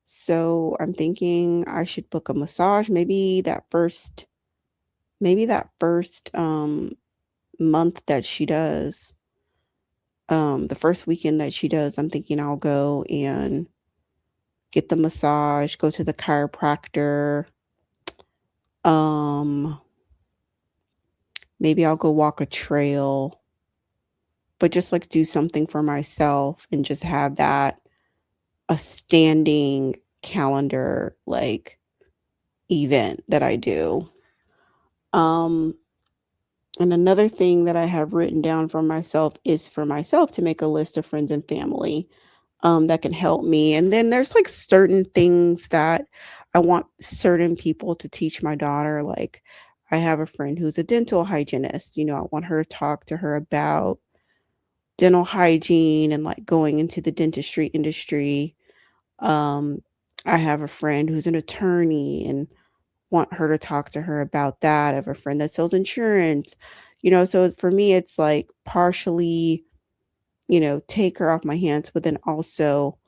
So I'm thinking I should book a massage maybe that first month that she does. The first weekend that she does, I'm thinking I'll go and get the massage, go to the chiropractor. Um Maybe I'll go walk a trail, but just like do something for myself and just have that a standing calendar like event that I do. Um and another thing that I have written down for myself is for myself to make a list of friends and family that can help me. And then there's like certain things that I want certain people to teach my daughter. Like I have a friend who's a dental hygienist. I want her to talk to her about dental hygiene and like going into the dentistry industry. Um, I have a friend who's an attorney and want her to talk to her about that. I have a friend that sells insurance. So for me, it's like partially, take her off my hands, but then also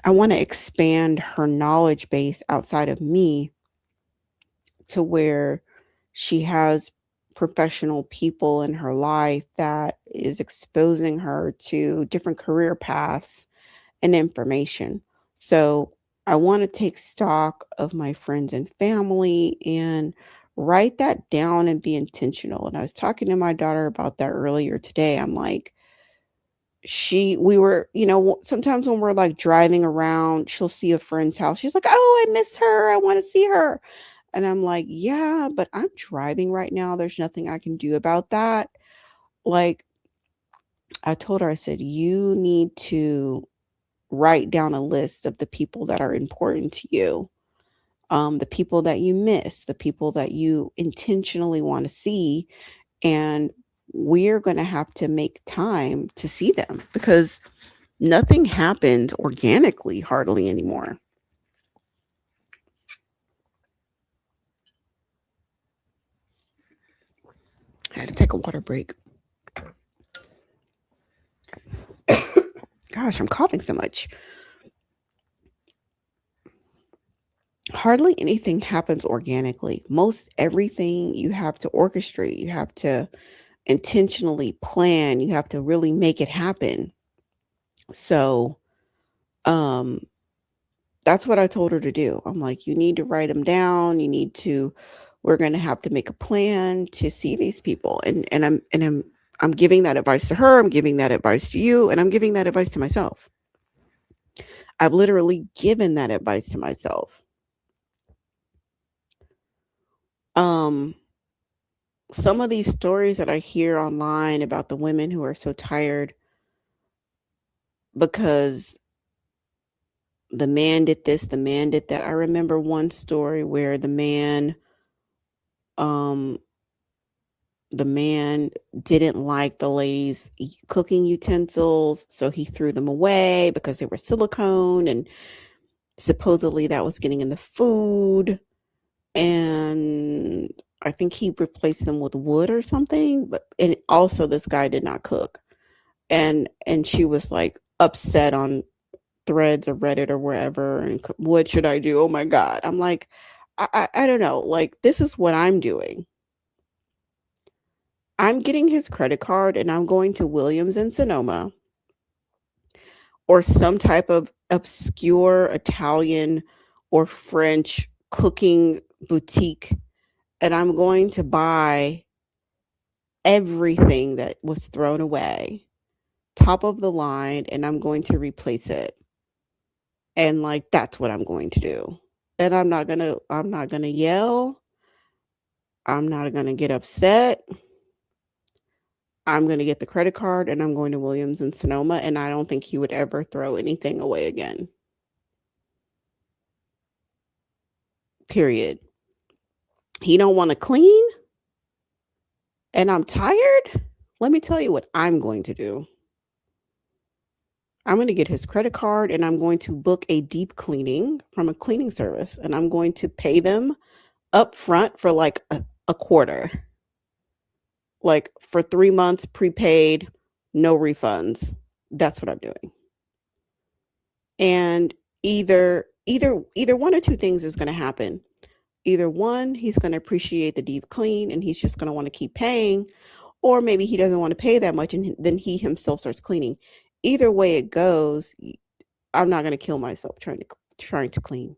I want to expand her knowledge base outside of me to where she has professional people in her life that is exposing her to different career paths and information. So I want to take stock of my friends and family and write that down and be intentional. And I was talking to my daughter about that earlier today. I'm like, we were, sometimes when we're like driving around, she'll see a friend's house. She's like, oh, I miss her. I want to see her. And I'm like, yeah, but I'm driving right now. There's nothing I can do about that. Like, I told her, I said, you need to write down a list of the people that are important to you, the people that you miss, the people that you intentionally want to see. And we're going to have to make time to see them because Nothing happens organically hardly anymore. I had to take a water break. Gosh, I'm coughing so much. Hardly anything happens organically. Most everything you have to orchestrate, you have to intentionally plan, you have to really make it happen. So, um, that's what I told her to do. I'm like, you need to write them down. We're going to have to make a plan to see these people. I'm giving that advice to her. I'm giving that advice to you, and I'm giving that advice to myself. I've literally given that advice to myself. Um, some of these stories that I hear online about the women who are so tired because the man did this, the man did that. I remember one story where um, the man didn't like the lady's cooking utensils, so he threw them away because they were silicone, and supposedly that was getting in the food. And I think he replaced them with wood or something. But and also this guy did not cook, and she was like upset on Threads or Reddit or wherever. And what should I do? Oh my god! I'm like, I don't know. Like, this is what I'm doing. I'm getting his credit card and I'm going to Williams and Sonoma or some type of obscure Italian or French cooking boutique, and I'm going to buy everything that was thrown away, top of the line, and I'm going to replace it. And like, that's what I'm going to do. And I'm not going to yell. I'm not going to get upset. I'm going to get the credit card and I'm going to Williams and Sonoma, and I don't think he would ever throw anything away again. Period. He don't want to clean and I'm tired. Let me tell you what I'm going to do. I'm going to get his credit card and I'm going to book a deep cleaning from a cleaning service, and I'm going to pay them up front for like a quarter. Like for 3 months prepaid, no refunds. That's what I'm doing. And either one or two things is going to happen. Either one, he's going to appreciate the deep clean and he's just going to want to keep paying, or maybe he doesn't want to pay that much and then he himself starts cleaning. Either way it goes, I'm not going to kill myself trying to clean.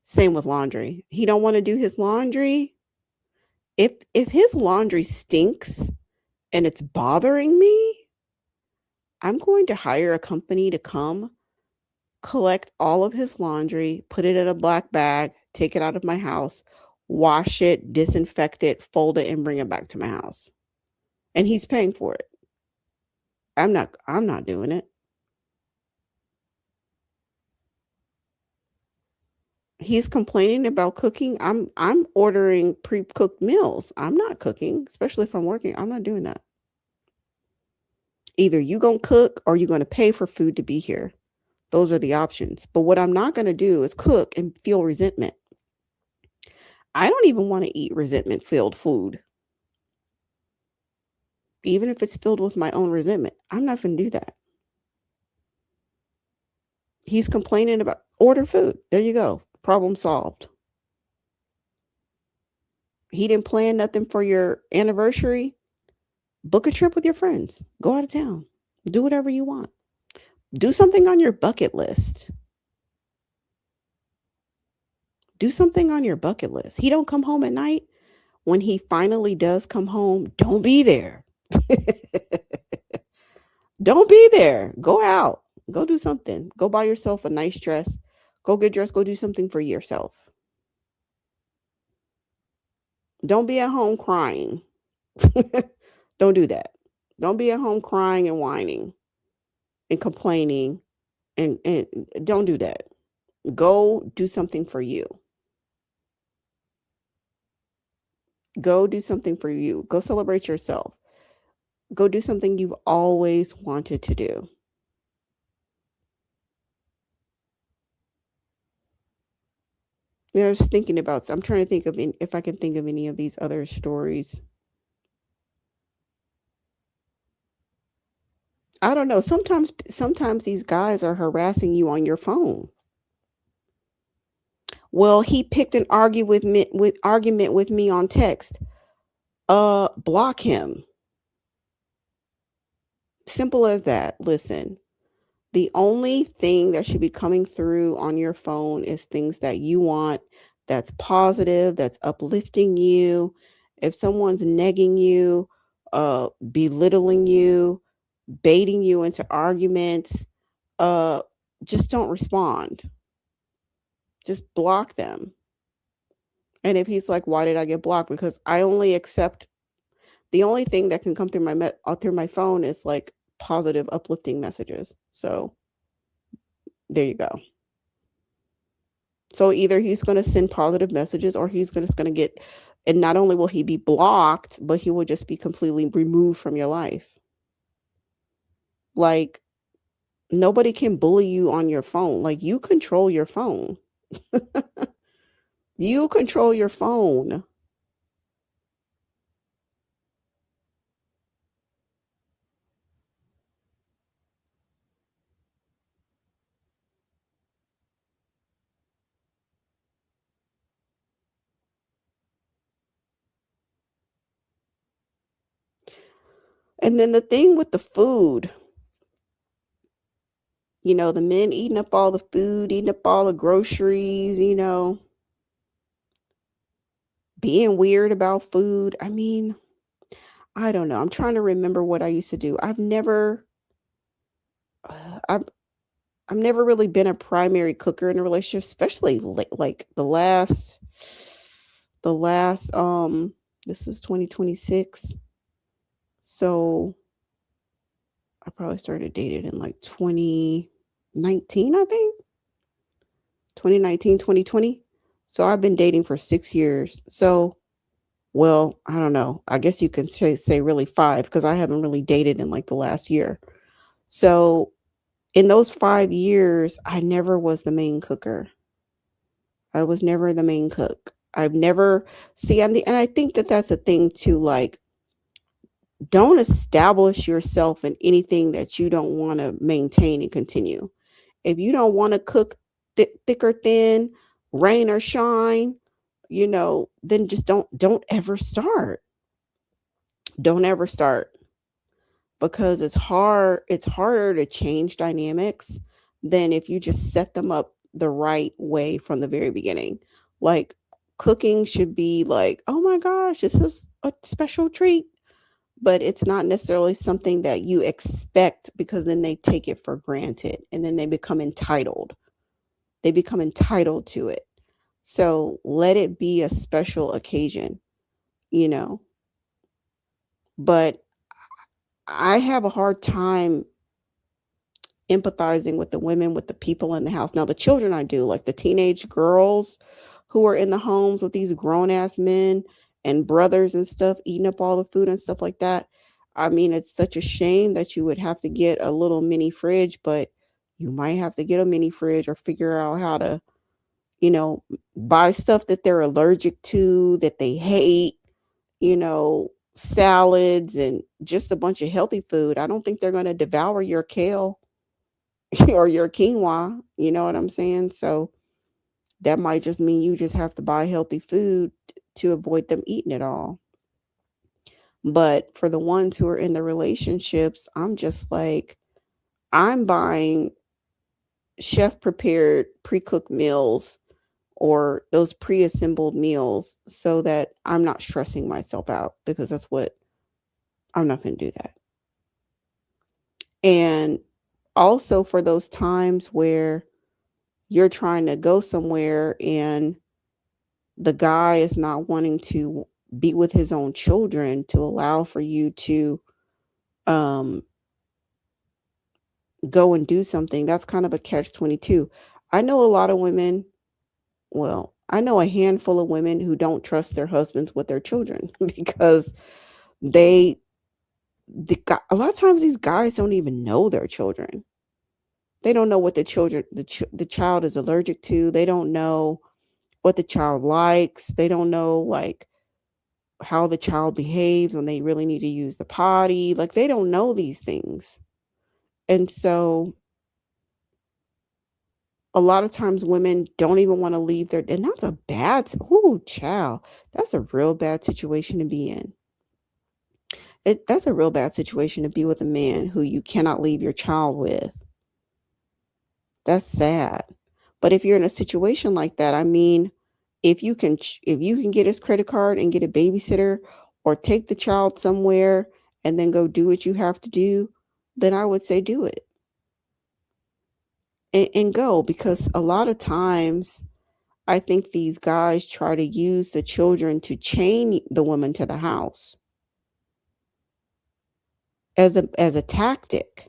Same with laundry. He don't want to do his laundry. If his laundry stinks and it's bothering me, I'm going to hire a company to come collect all of his laundry, put it in a black bag, take it out of my house, wash it, disinfect it, fold it, and bring it back to my house. And he's paying for it. I'm not doing it. He's complaining about cooking. I'm ordering pre-cooked meals. I'm not cooking, especially if I'm working. I'm not doing that. Either you going to cook or you're going to pay for food to be here. Those are the options. But what I'm not going to do is cook and feel resentment. I don't even want to eat resentment filled food. Even if it's filled with my own resentment, I'm not going to do that. He's complaining about order food. There you go. Problem solved. He didn't plan nothing for your anniversary. Book a trip with your friends. Go out of town. Do whatever you want. Do something on your bucket list. Do something on your bucket list. He don't come home at night. When he finally does come home, don't be there. Don't be there. Go out. Go do something. Go buy yourself a nice dress. Go get dressed. Go do something for yourself. Don't be at home crying. Don't do that. Don't be at home crying and whining and complaining, and don't do that. Go do something for you. Go do something for you. Go celebrate yourself. Go do something you've always wanted to do. Yeah, I was thinking about, I'm trying to think of if I can think of any of these other stories. I don't know. Sometimes these guys are harassing you on your phone. Well, he picked an argument with me on text. Block him. Simple as that. Listen, the only thing that should be coming through on your phone is things that you want, that's positive, that's uplifting you. If someone's negging you, belittling you, baiting you into arguments, uh, just don't respond. Just block them. And if he's like, "Why did I get blocked?" Because I only accept the only thing that can come through through my phone is like positive, uplifting messages. So there you go. So either he's going to send positive messages or he's just going to get, and not only will he be blocked, but he will just be completely removed from your life. Like, nobody can bully you on your phone. Like, you control your phone. You control your phone. And then the thing with the food, the men eating up all the food, eating up all the groceries, being weird about food. I mean, I don't know. I'm trying to remember what I used to do. I've I've never really been a primary cooker in a relationship, especially like the last this is 2026. So I probably started dating in like 2019, I think. 2019, 2020. So I've been dating for 6 years. So, well, I don't know. I guess you can say really 5 because I haven't really dated in like the last year. So, in those 5 years, I never was the main cooker. I was never the main cook. I've never see, and I think that that's a thing too. Like, don't establish yourself in anything that you don't want to maintain and continue. If you don't want to cook thick or thin, rain or shine, then just don't ever start. Don't ever start because it's hard. It's harder to change dynamics than if you just set them up the right way from the very beginning. Like, cooking should be like, oh my gosh, this is a special treat, but it's not necessarily something that you expect because then they take it for granted and then they become entitled. They become entitled to it. So let it be a special occasion, you know. But I have a hard time empathizing with the women, with the people in the house. Now, the children I do, like the teenage girls who are in the homes with these grown ass men and brothers and stuff, eating up all the food and stuff like that. I mean, it's such a shame that you would have to get a little mini fridge, but you might have to get a mini fridge or figure out how to, buy stuff that they're allergic to, that they hate, salads and just a bunch of healthy food. I don't think they're going to devour your kale or your quinoa, you know what I'm saying? So that might just mean you just have to buy healthy food to avoid them eating it all. But for the ones who are in the relationships, I'm just like, I'm buying chef prepared pre-cooked meals or those pre-assembled meals so that I'm not stressing myself out because that's what I'm not going to do that. And also for those times where you're trying to go somewhere and the guy is not wanting to be with his own children to allow for you to um go and do something, that's kind of a catch 22. I know a lot of women, well, I know a handful of women who don't trust their husbands with their children because they a lot of times these guys don't even know their children. They don't know what the child is allergic to. They don't know, what the child likes. They don't know like how the child behaves when they really need to use the potty. Like they don't know these things. And so a lot of times women don't even want to leave their, and that's a bad, ooh, child. That's a real bad situation to be in. That's a real bad situation to be with a man who you cannot leave your child with. That's sad. But if you're in a situation like that, I mean, if you can get his credit card and get a babysitter or take the child somewhere and then go do what you have to do, then I would say do it and go, because a lot of times I think these guys try to use the children to chain the woman to the house as a tactic.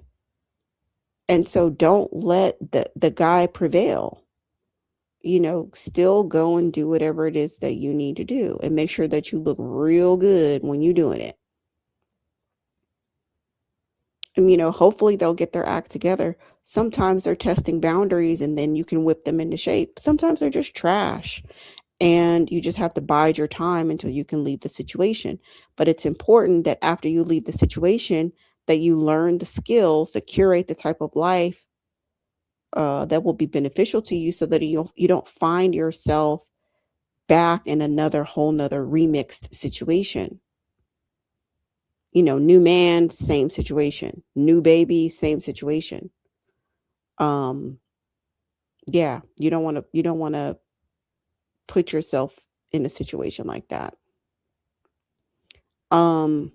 And so don't let the guy prevail. Still go and do whatever it is that you need to do and make sure that you look real good when you're doing it. And, hopefully they'll get their act together. Sometimes they're testing boundaries and then you can whip them into shape. Sometimes they're just trash and you just have to bide your time until you can leave the situation. But it's important that after you leave the situation, that you learn the skills to curate the type of life that will be beneficial to you, so that you don't find yourself back in another whole nother remixed situation. New man, same situation. New baby, same situation. Um, yeah, you don't want to put yourself in a situation like that. Um,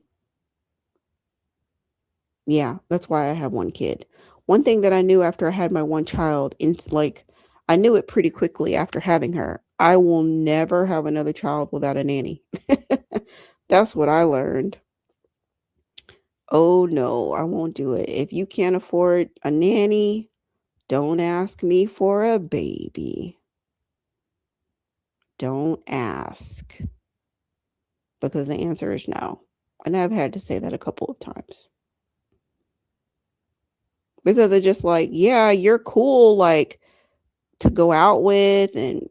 yeah, that's why I have one kid. One thing that I knew after I had my one child, I knew it pretty quickly after having her. I will never have another child without a nanny. That's what I learned. Oh no, I won't do it. If you can't afford a nanny, don't ask me for a baby. Don't ask, because the answer is no. And I've had to say that a couple of times. Because it's just like, yeah, you're cool, like to go out with, and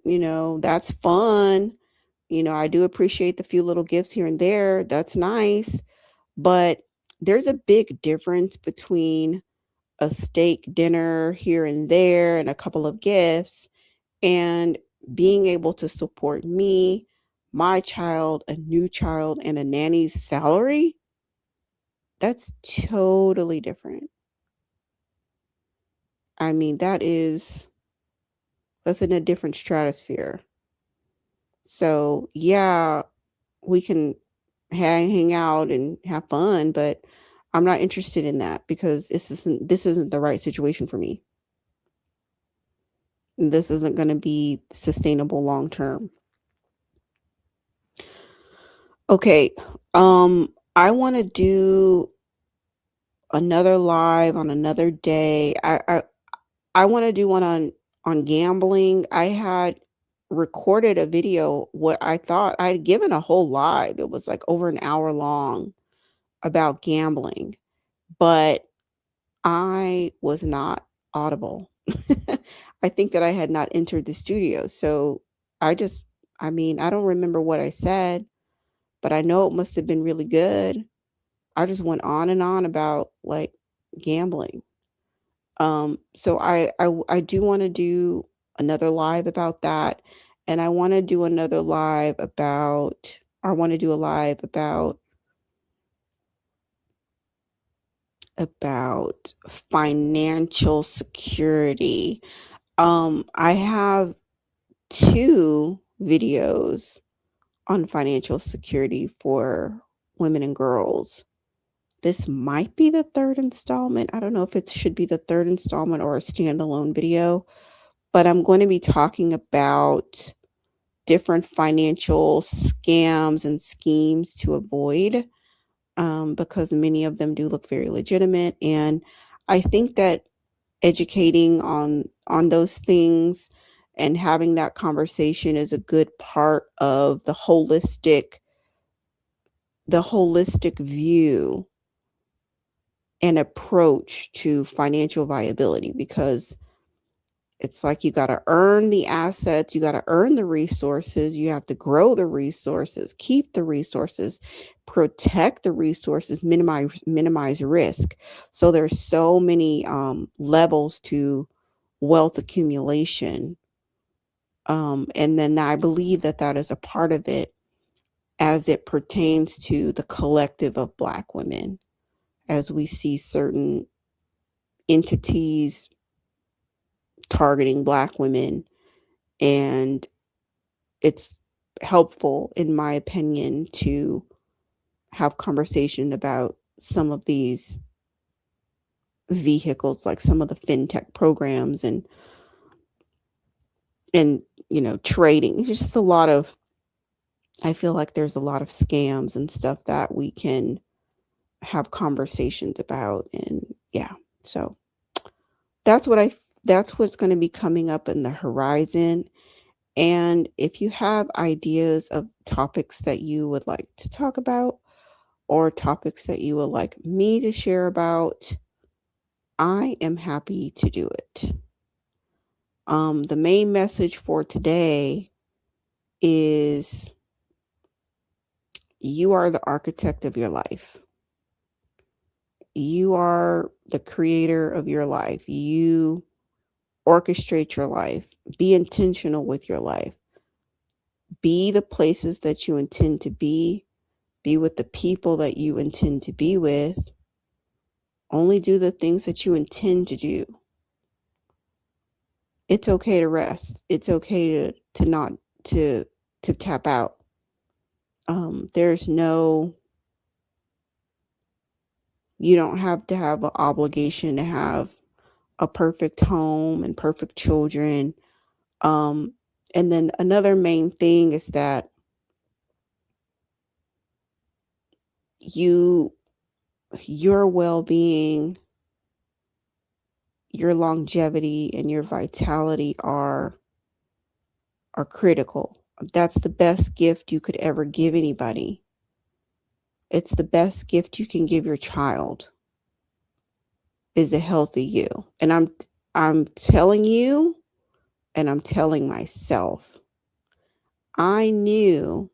that's fun. I do appreciate the few little gifts here and there. That's nice. But there's a big difference between a steak dinner here and there and a couple of gifts, and being able to support me, my child, a new child, and a nanny's salary. That's totally different. I mean, that's in a different stratosphere. So, yeah, we can hang out and have fun, but I'm not interested in that, because this isn't the right situation for me. This isn't going to be sustainable long term. Okay. I want to do another live on another day. I want to do one on gambling. I had recorded a video, what I thought I'd given a whole live. It was like over an hour long about gambling, but I was not audible. I think that I had not entered the studio. So I just, I mean, I don't remember what I said, but I know it must have been really good. I just went on and on about like gambling. So I do want to do another live about that. And I want to do another live about, I want to do a live about financial security. I have two videos on financial security for women and girls. This might be the third installment. I don't know if it should be the third installment or a standalone video, but I'm going to be talking about different financial scams and schemes to avoid, because many of them do look very legitimate. And I think that educating on those things and having that conversation is a good part of the holistic view and approach to financial viability, because It's like you got to earn the assets, you got to earn the resources, you have to grow the resources, keep the resources, protect the resources, minimize risk. So there's so many levels to wealth accumulation. And then I believe that that is a part of it as it pertains to the collective of Black women, as we see certain entities targeting Black women. And it's helpful, in my opinion, to have conversation about some of these vehicles, like some of the fintech programs and trading. It's just a lot of, I feel like there's a lot of scams and stuff that we can have conversations about. And yeah, so that's what I that's what's going to be coming up in the horizon. And if you have ideas of topics that you would like to talk about, or topics that you would like me to share about, I am happy to do it. The main message for today is you are the architect of your life. You are the creator of your life. You orchestrate your life. Be intentional with your life. Be the places that you intend to be. Be with the people that you intend to be with. Only do the things that you intend to do. It's okay to rest. It's okay to not to tap out. There's no, you don't have to have an obligation to have a perfect home and perfect children. Um, and then another main thing is that you your well-being, your longevity, and your vitality are critical. That's the best gift you could ever give anybody. It's the best gift you can give your child, is a healthy you. And I'm telling you, and I'm telling myself, I knew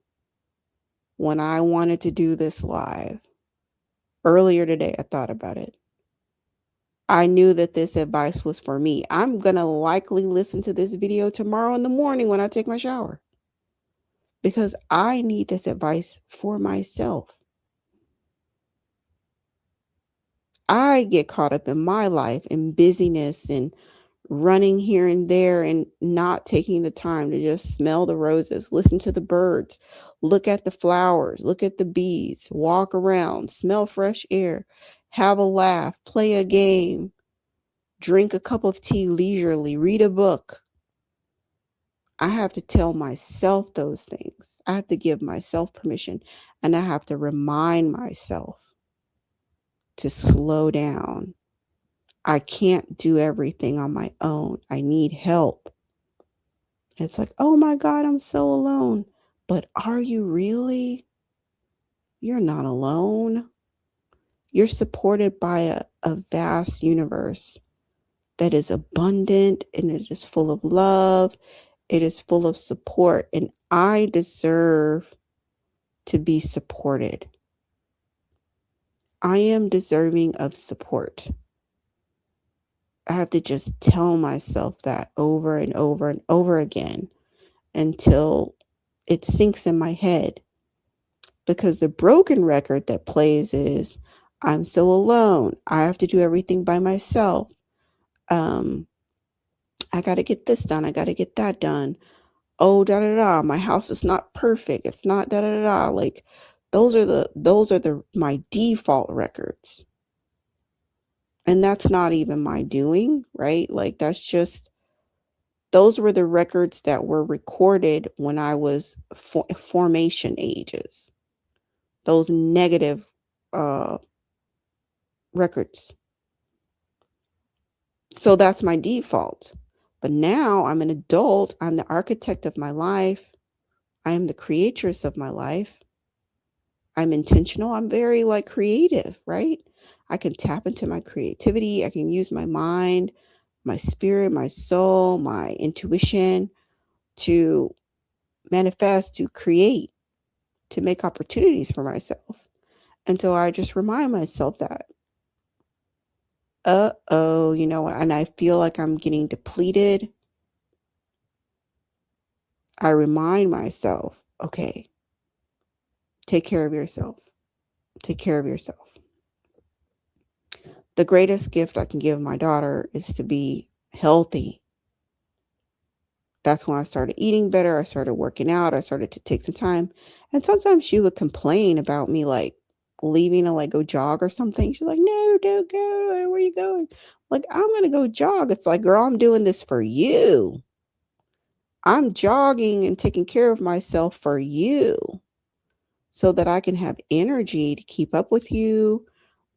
when I wanted to do this live earlier today, I thought about it. I knew that this advice was for me. I'm going to likely listen to this video tomorrow in the morning when I take my shower, because I need this advice for myself. I get caught up in my life in busyness and running here and there and not taking the time to just smell the roses, listen to the birds, look at the flowers, look at the bees, walk around, smell fresh air, have a laugh, play a game, drink a cup of tea leisurely, read a book. I have to tell myself those things. I have to give myself permission, and I have to remind myself to slow down. I can't do everything on my own. I need help. It's like, oh my God, I'm so alone. But are you really? You're not alone. You're supported by a vast universe that is abundant, and it is full of love. It is full of support. And I deserve to be supported. I am deserving of support. I have to just tell myself that over and over and over again until it sinks in my head. Because the broken record that plays is, I'm so alone. I have to do everything by myself. Um, I got to get this done. I got to get that done. Oh, da da da. My house is not perfect. It's not da da da da. Like those are the my default records. And that's not even my doing, right? Like that's just, those were the records that were recorded when I was formation ages. Those negative uh records. So that's my default. But now I'm an adult. I'm the architect of my life. I am the creatress of my life. I'm intentional. I'm very like creative, right? I can tap into my creativity. I can use my mind, my spirit, my soul, my intuition to manifest, to create, to make opportunities for myself. Until I just remind myself that, oh, and I feel like I'm getting depleted. I remind myself, okay, take care of yourself. Take care of yourself. The greatest gift I can give my daughter is to be healthy. That's when I started eating better. I started working out. I started to take some time. And sometimes she would complain about me like leaving to like go jog or something. She's like, no, don't go. Where are you going? Like, I'm going to go jog. It's like, girl, I'm doing this for you. I'm jogging and taking care of myself for you so that I can have energy to keep up with you,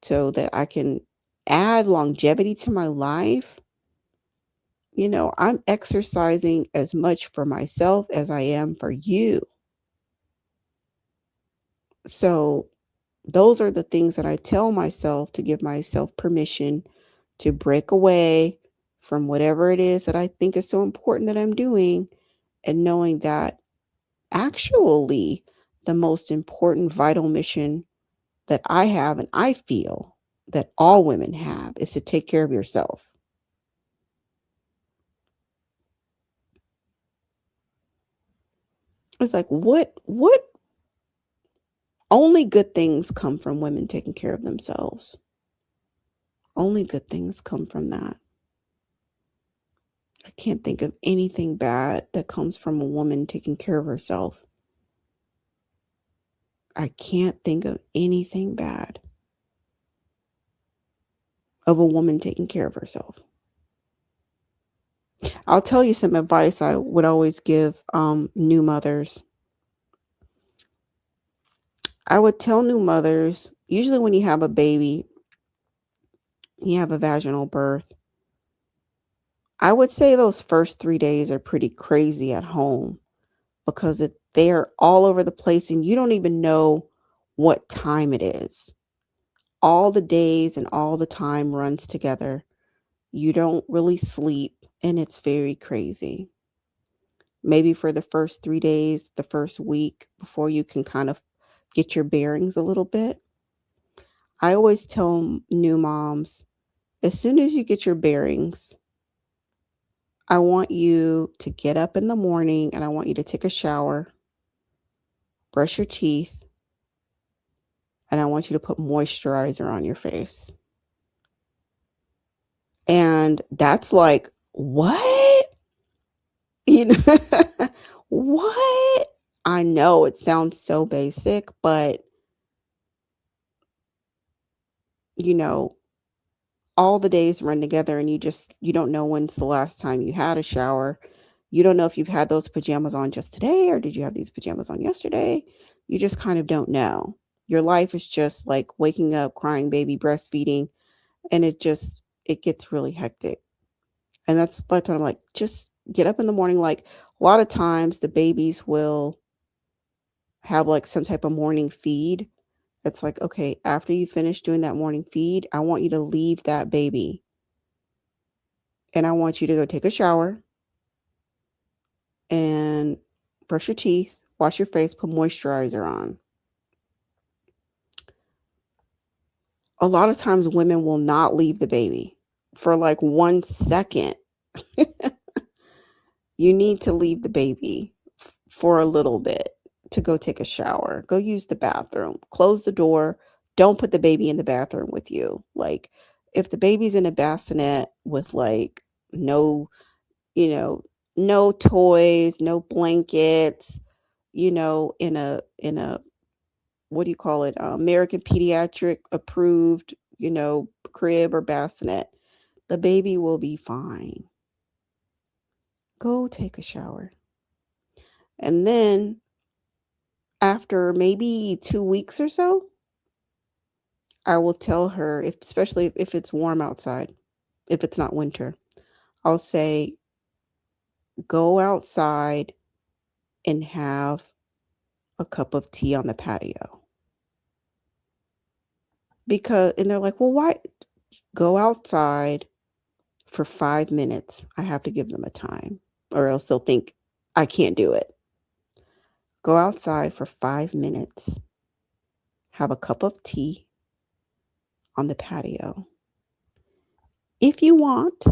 so that I can add longevity to my life. I'm exercising as much for myself as I am for you. So, those are the things that I tell myself to give myself permission to break away from whatever it is that I think is so important that I'm doing, and knowing that actually the most important vital mission that I have and I feel that all women have is to take care of yourself. It's like what only good things come from women taking care of themselves. Only good things come from that. I can't think of anything bad that comes from a woman taking care of herself. I can't think of anything bad of a woman taking care of herself. I'll tell you some advice I would always give new mothers. I would tell new mothers, usually when you have a baby, you have a vaginal birth. I would say those first 3 days are pretty crazy at home because they're all over the place and you don't even know what time it is. All the days and all the time runs together. You don't really sleep and it's very crazy. Maybe for the first 3 days, the first week, before you can kind of get your bearings a little bit. I always tell new moms, as soon as you get your bearings, I want you to get up in the morning and I want you to take a shower, brush your teeth, and I want you to put moisturizer on your face. And that's like, what? You know, what? I know it sounds so basic, but you know, all the days run together and you don't know when's the last time you had a shower. You don't know if you've had those pajamas on just today or did you have these pajamas on yesterday? You just kind of don't know. Your life is just like waking up, crying baby, breastfeeding, and it gets really hectic. And that's why I'm like, just get up in the morning. Like a lot of times the babies will have like some type of morning feed. It's like, okay, after you finish doing that morning feed, I want you to leave that baby and I want you to go take a shower and brush your teeth, wash your face, put moisturizer on. A lot of times women will not leave the baby for like 1 second. You need to leave the baby for a little bit to go take a shower, go use the bathroom, close the door. Don't put the baby in the bathroom with you. Like, if the baby's in a bassinet with like no, you know, no toys, no blankets, in a what do you call it? American Pediatric approved, crib or bassinet, the baby will be fine. Go take a shower. And then after maybe 2 weeks or so, I will tell her, especially if it's warm outside, if it's not winter, I'll say, go outside and have a cup of tea on the patio. And they're like, well, why? Go outside for 5 minutes. I have to give them a time, or else they'll think I can't do it. Go outside for 5 minutes, have a cup of tea on the patio. If you want,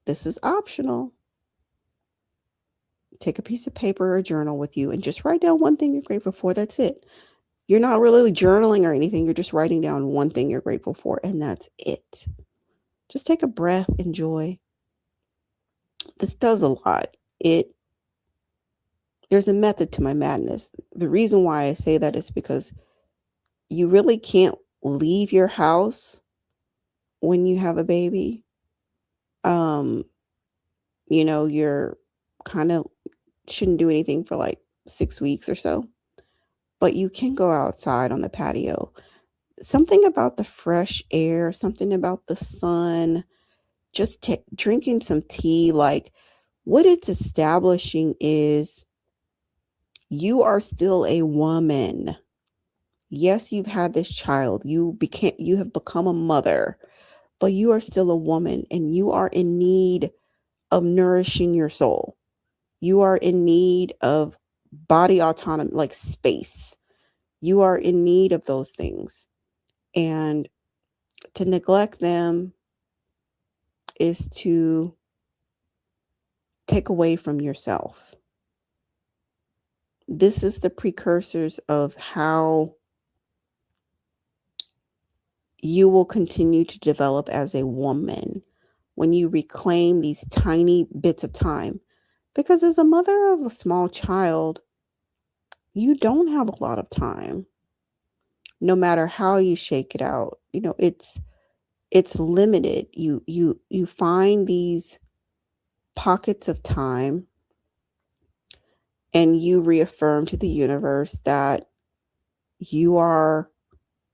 this is optional. Take a piece of paper or a journal with you and just write down one thing you're grateful for. That's it. You're not really journaling or anything. You're just writing down one thing you're grateful for, and that's it. Just take a breath, enjoy. This does a lot. There's a method to my madness. The reason why I say that is because you really can't leave your house when you have a baby. Um, you're kind of shouldn't do anything for like 6 weeks or so, but you can go outside on the patio. Something about the fresh air, something about the sun, just drinking some tea. Like, what it's establishing is you are still a woman. Yes, you've had this child. You have become a mother, but you are still a woman and you are in need of nourishing your soul. You are in need of body autonomy, like space. You are in need of those things. And to neglect them is to take away from yourself. This is the precursors of how you will continue to develop as a woman when you reclaim these tiny bits of time. Because as a mother of a small child, you don't have a lot of time. No matter how you shake it out, it's limited. You find these pockets of time and you reaffirm to the universe that you are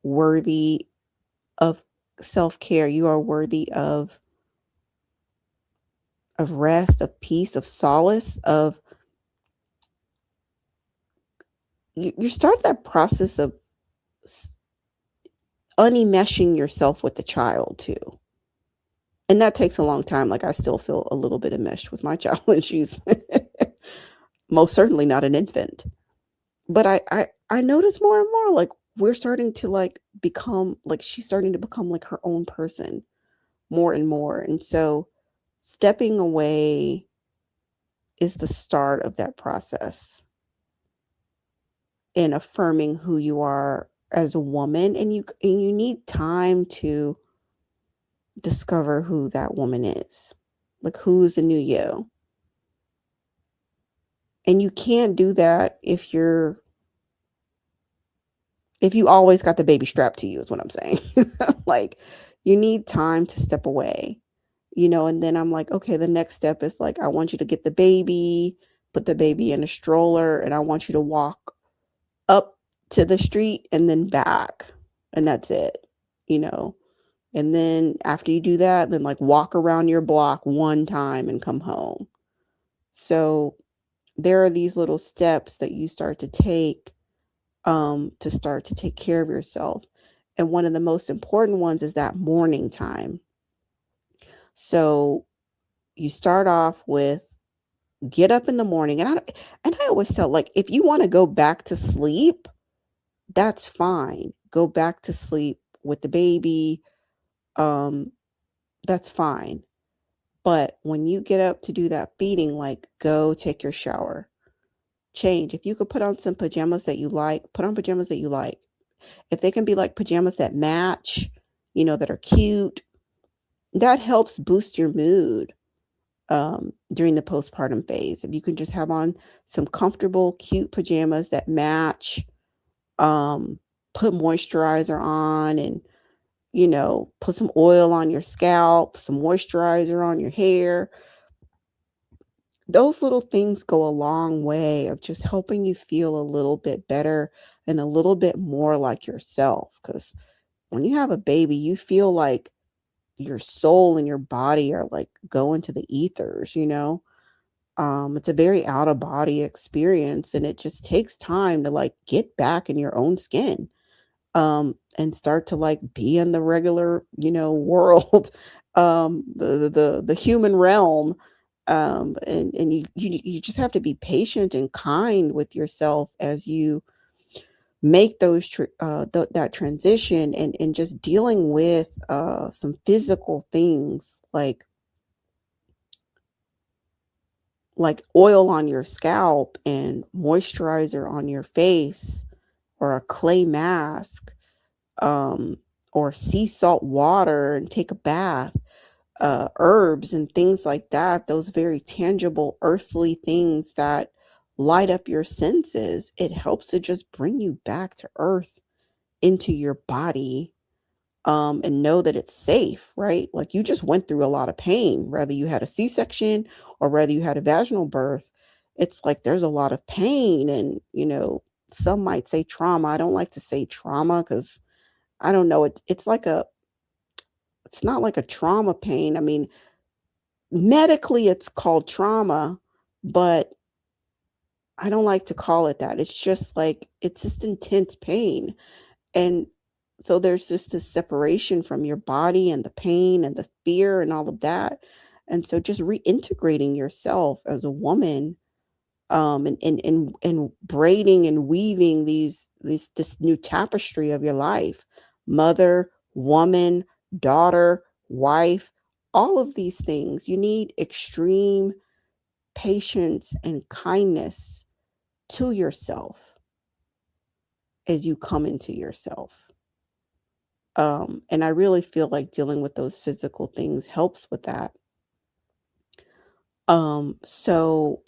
worthy of self-care. You are worthy of rest, of peace, of solace, of you start that process of unenmeshing yourself with the child too. And that takes a long time. Like, I still feel a little bit enmeshed with my child and she's most certainly not an infant. But I notice more and more, like, we're starting to like become like she's starting to become like her own person more and more. And so stepping away is the start of that process in affirming who you are as a woman, and you need time to discover who that woman is. Like, who's the new you? And you can't do that if you always got the baby strapped to you, is what I'm saying. Like, you need time to step away, and then I'm like, okay, the next step is like, I want you to get the baby, put the baby in a stroller, and I want you to walk up to the street and then back. And that's it, you know. And then after you do that, then like walk around your block one time and come home. So there are these little steps that you start to start to take care of yourself. And one of the most important ones is that morning time. So you start off with get up in the morning. And I always tell, like, if you want to go back to sleep, that's fine. Go back to sleep with the baby. Um, that's fine. But when you get up to do that feeding, like, go take your shower. Change. If you could put on some pajamas that you like, put on pajamas that you like. If they can be like pajamas that match, that are cute, that helps boost your mood during the postpartum phase. If you can just have on some comfortable, cute pajamas that match, um, put moisturizer on and, put some oil on your scalp, some moisturizer on your hair. Those little things go a long way of just helping you feel a little bit better and a little bit more like yourself. Because when you have a baby, you feel like your soul and your body are like going to the ethers. It's a very out of body experience and it just takes time to like get back in your own skin and start to like be in the regular, world the human realm. And you just have to be patient and kind with yourself as you make that transition, and just dealing with some physical things like oil on your scalp and moisturizer on your face, or a clay mask, um, or sea salt water and take a bath, herbs and things like that, those very tangible earthly things that light up your senses. It helps to just bring you back to earth, into your body, and know that it's safe, right? Like, you just went through a lot of pain, whether you had a C-section or whether you had a vaginal birth. It's like there's a lot of pain, and some might say trauma. I don't like to say trauma because I don't know. It's not like a trauma pain. I mean, medically it's called trauma, but I don't like to call it that. It's just intense pain. And so there's just this separation from your body and the pain and the fear and all of that. And so just reintegrating yourself as a woman, and braiding and weaving this new tapestry of your life. Mother, woman, daughter, wife, all of these things. You need extreme patience and kindness to yourself as you come into yourself. And I really feel like dealing with those physical things helps with that. So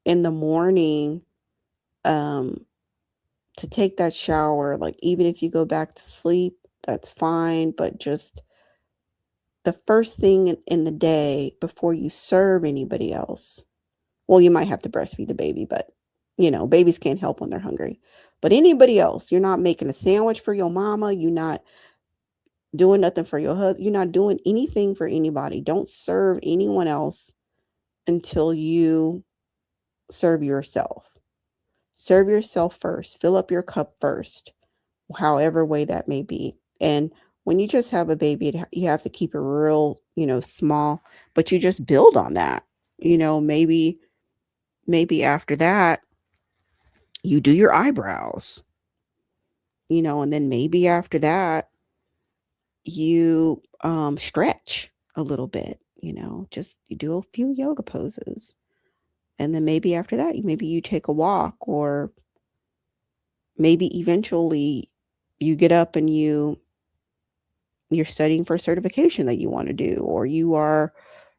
in the morning, um, to take that shower, like, even if you go back to sleep, that's fine. But just the first thing in the day before you serve anybody else. Well, you might have to breastfeed the baby, but babies can't help when they're hungry. But anybody else, you're not making a sandwich for your mama. You're not doing nothing for your husband. You're not doing anything for anybody. Don't serve anyone else until you serve yourself. Serve yourself first. Fill up your cup first, however way that may be. And when you just have a baby, you have to keep it real, small, but you just build on that. Maybe after that, you do your eyebrows, and then maybe after that, you stretch a little bit, just you do a few yoga poses. And then maybe after that, maybe you take a walk, or maybe eventually you get up and you're studying for a certification that you want to do, or you are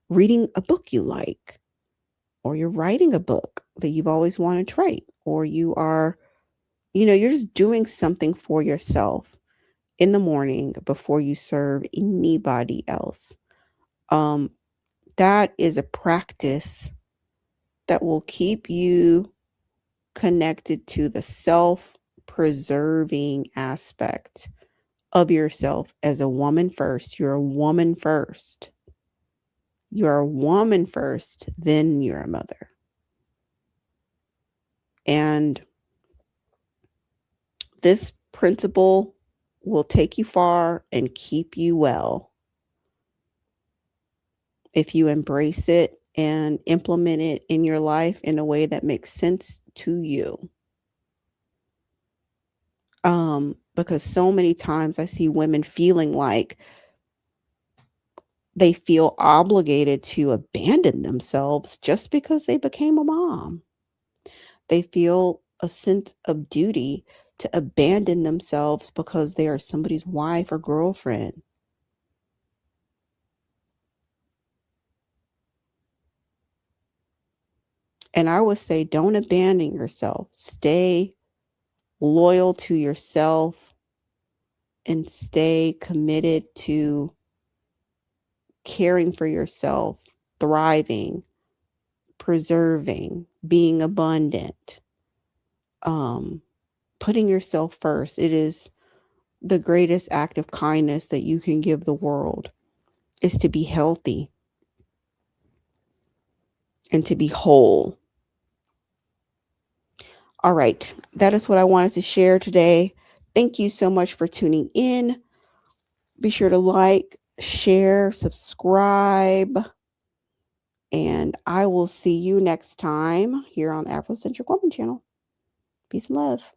reading a book you like, or you're writing a book that you've always wanted to write, or you're just doing something for yourself in the morning before you serve anybody else. Um, that is a practice that will keep you connected to the self preserving aspect of yourself as a woman first. You're a woman first. You're a woman first, then you're a mother. And this principle will take you far and keep you well if you embrace it and implement it in your life in a way that makes sense to you. Because so many times I see women feeling like they feel obligated to abandon themselves just because they became a mom. They feel a sense of duty to abandon themselves because they are somebody's wife or girlfriend. And I would say, don't abandon yourself. Stay loyal to yourself and stay committed to caring for yourself, thriving, preserving, being abundant, um, putting yourself first. It is the greatest act of kindness that you can give the world, is to be healthy and to be whole. All right, that is what I wanted to share today. Thank you so much for tuning in. Be sure to like, share, subscribe, and I will see you next time here on the Afrocentric Woman channel. Peace and love.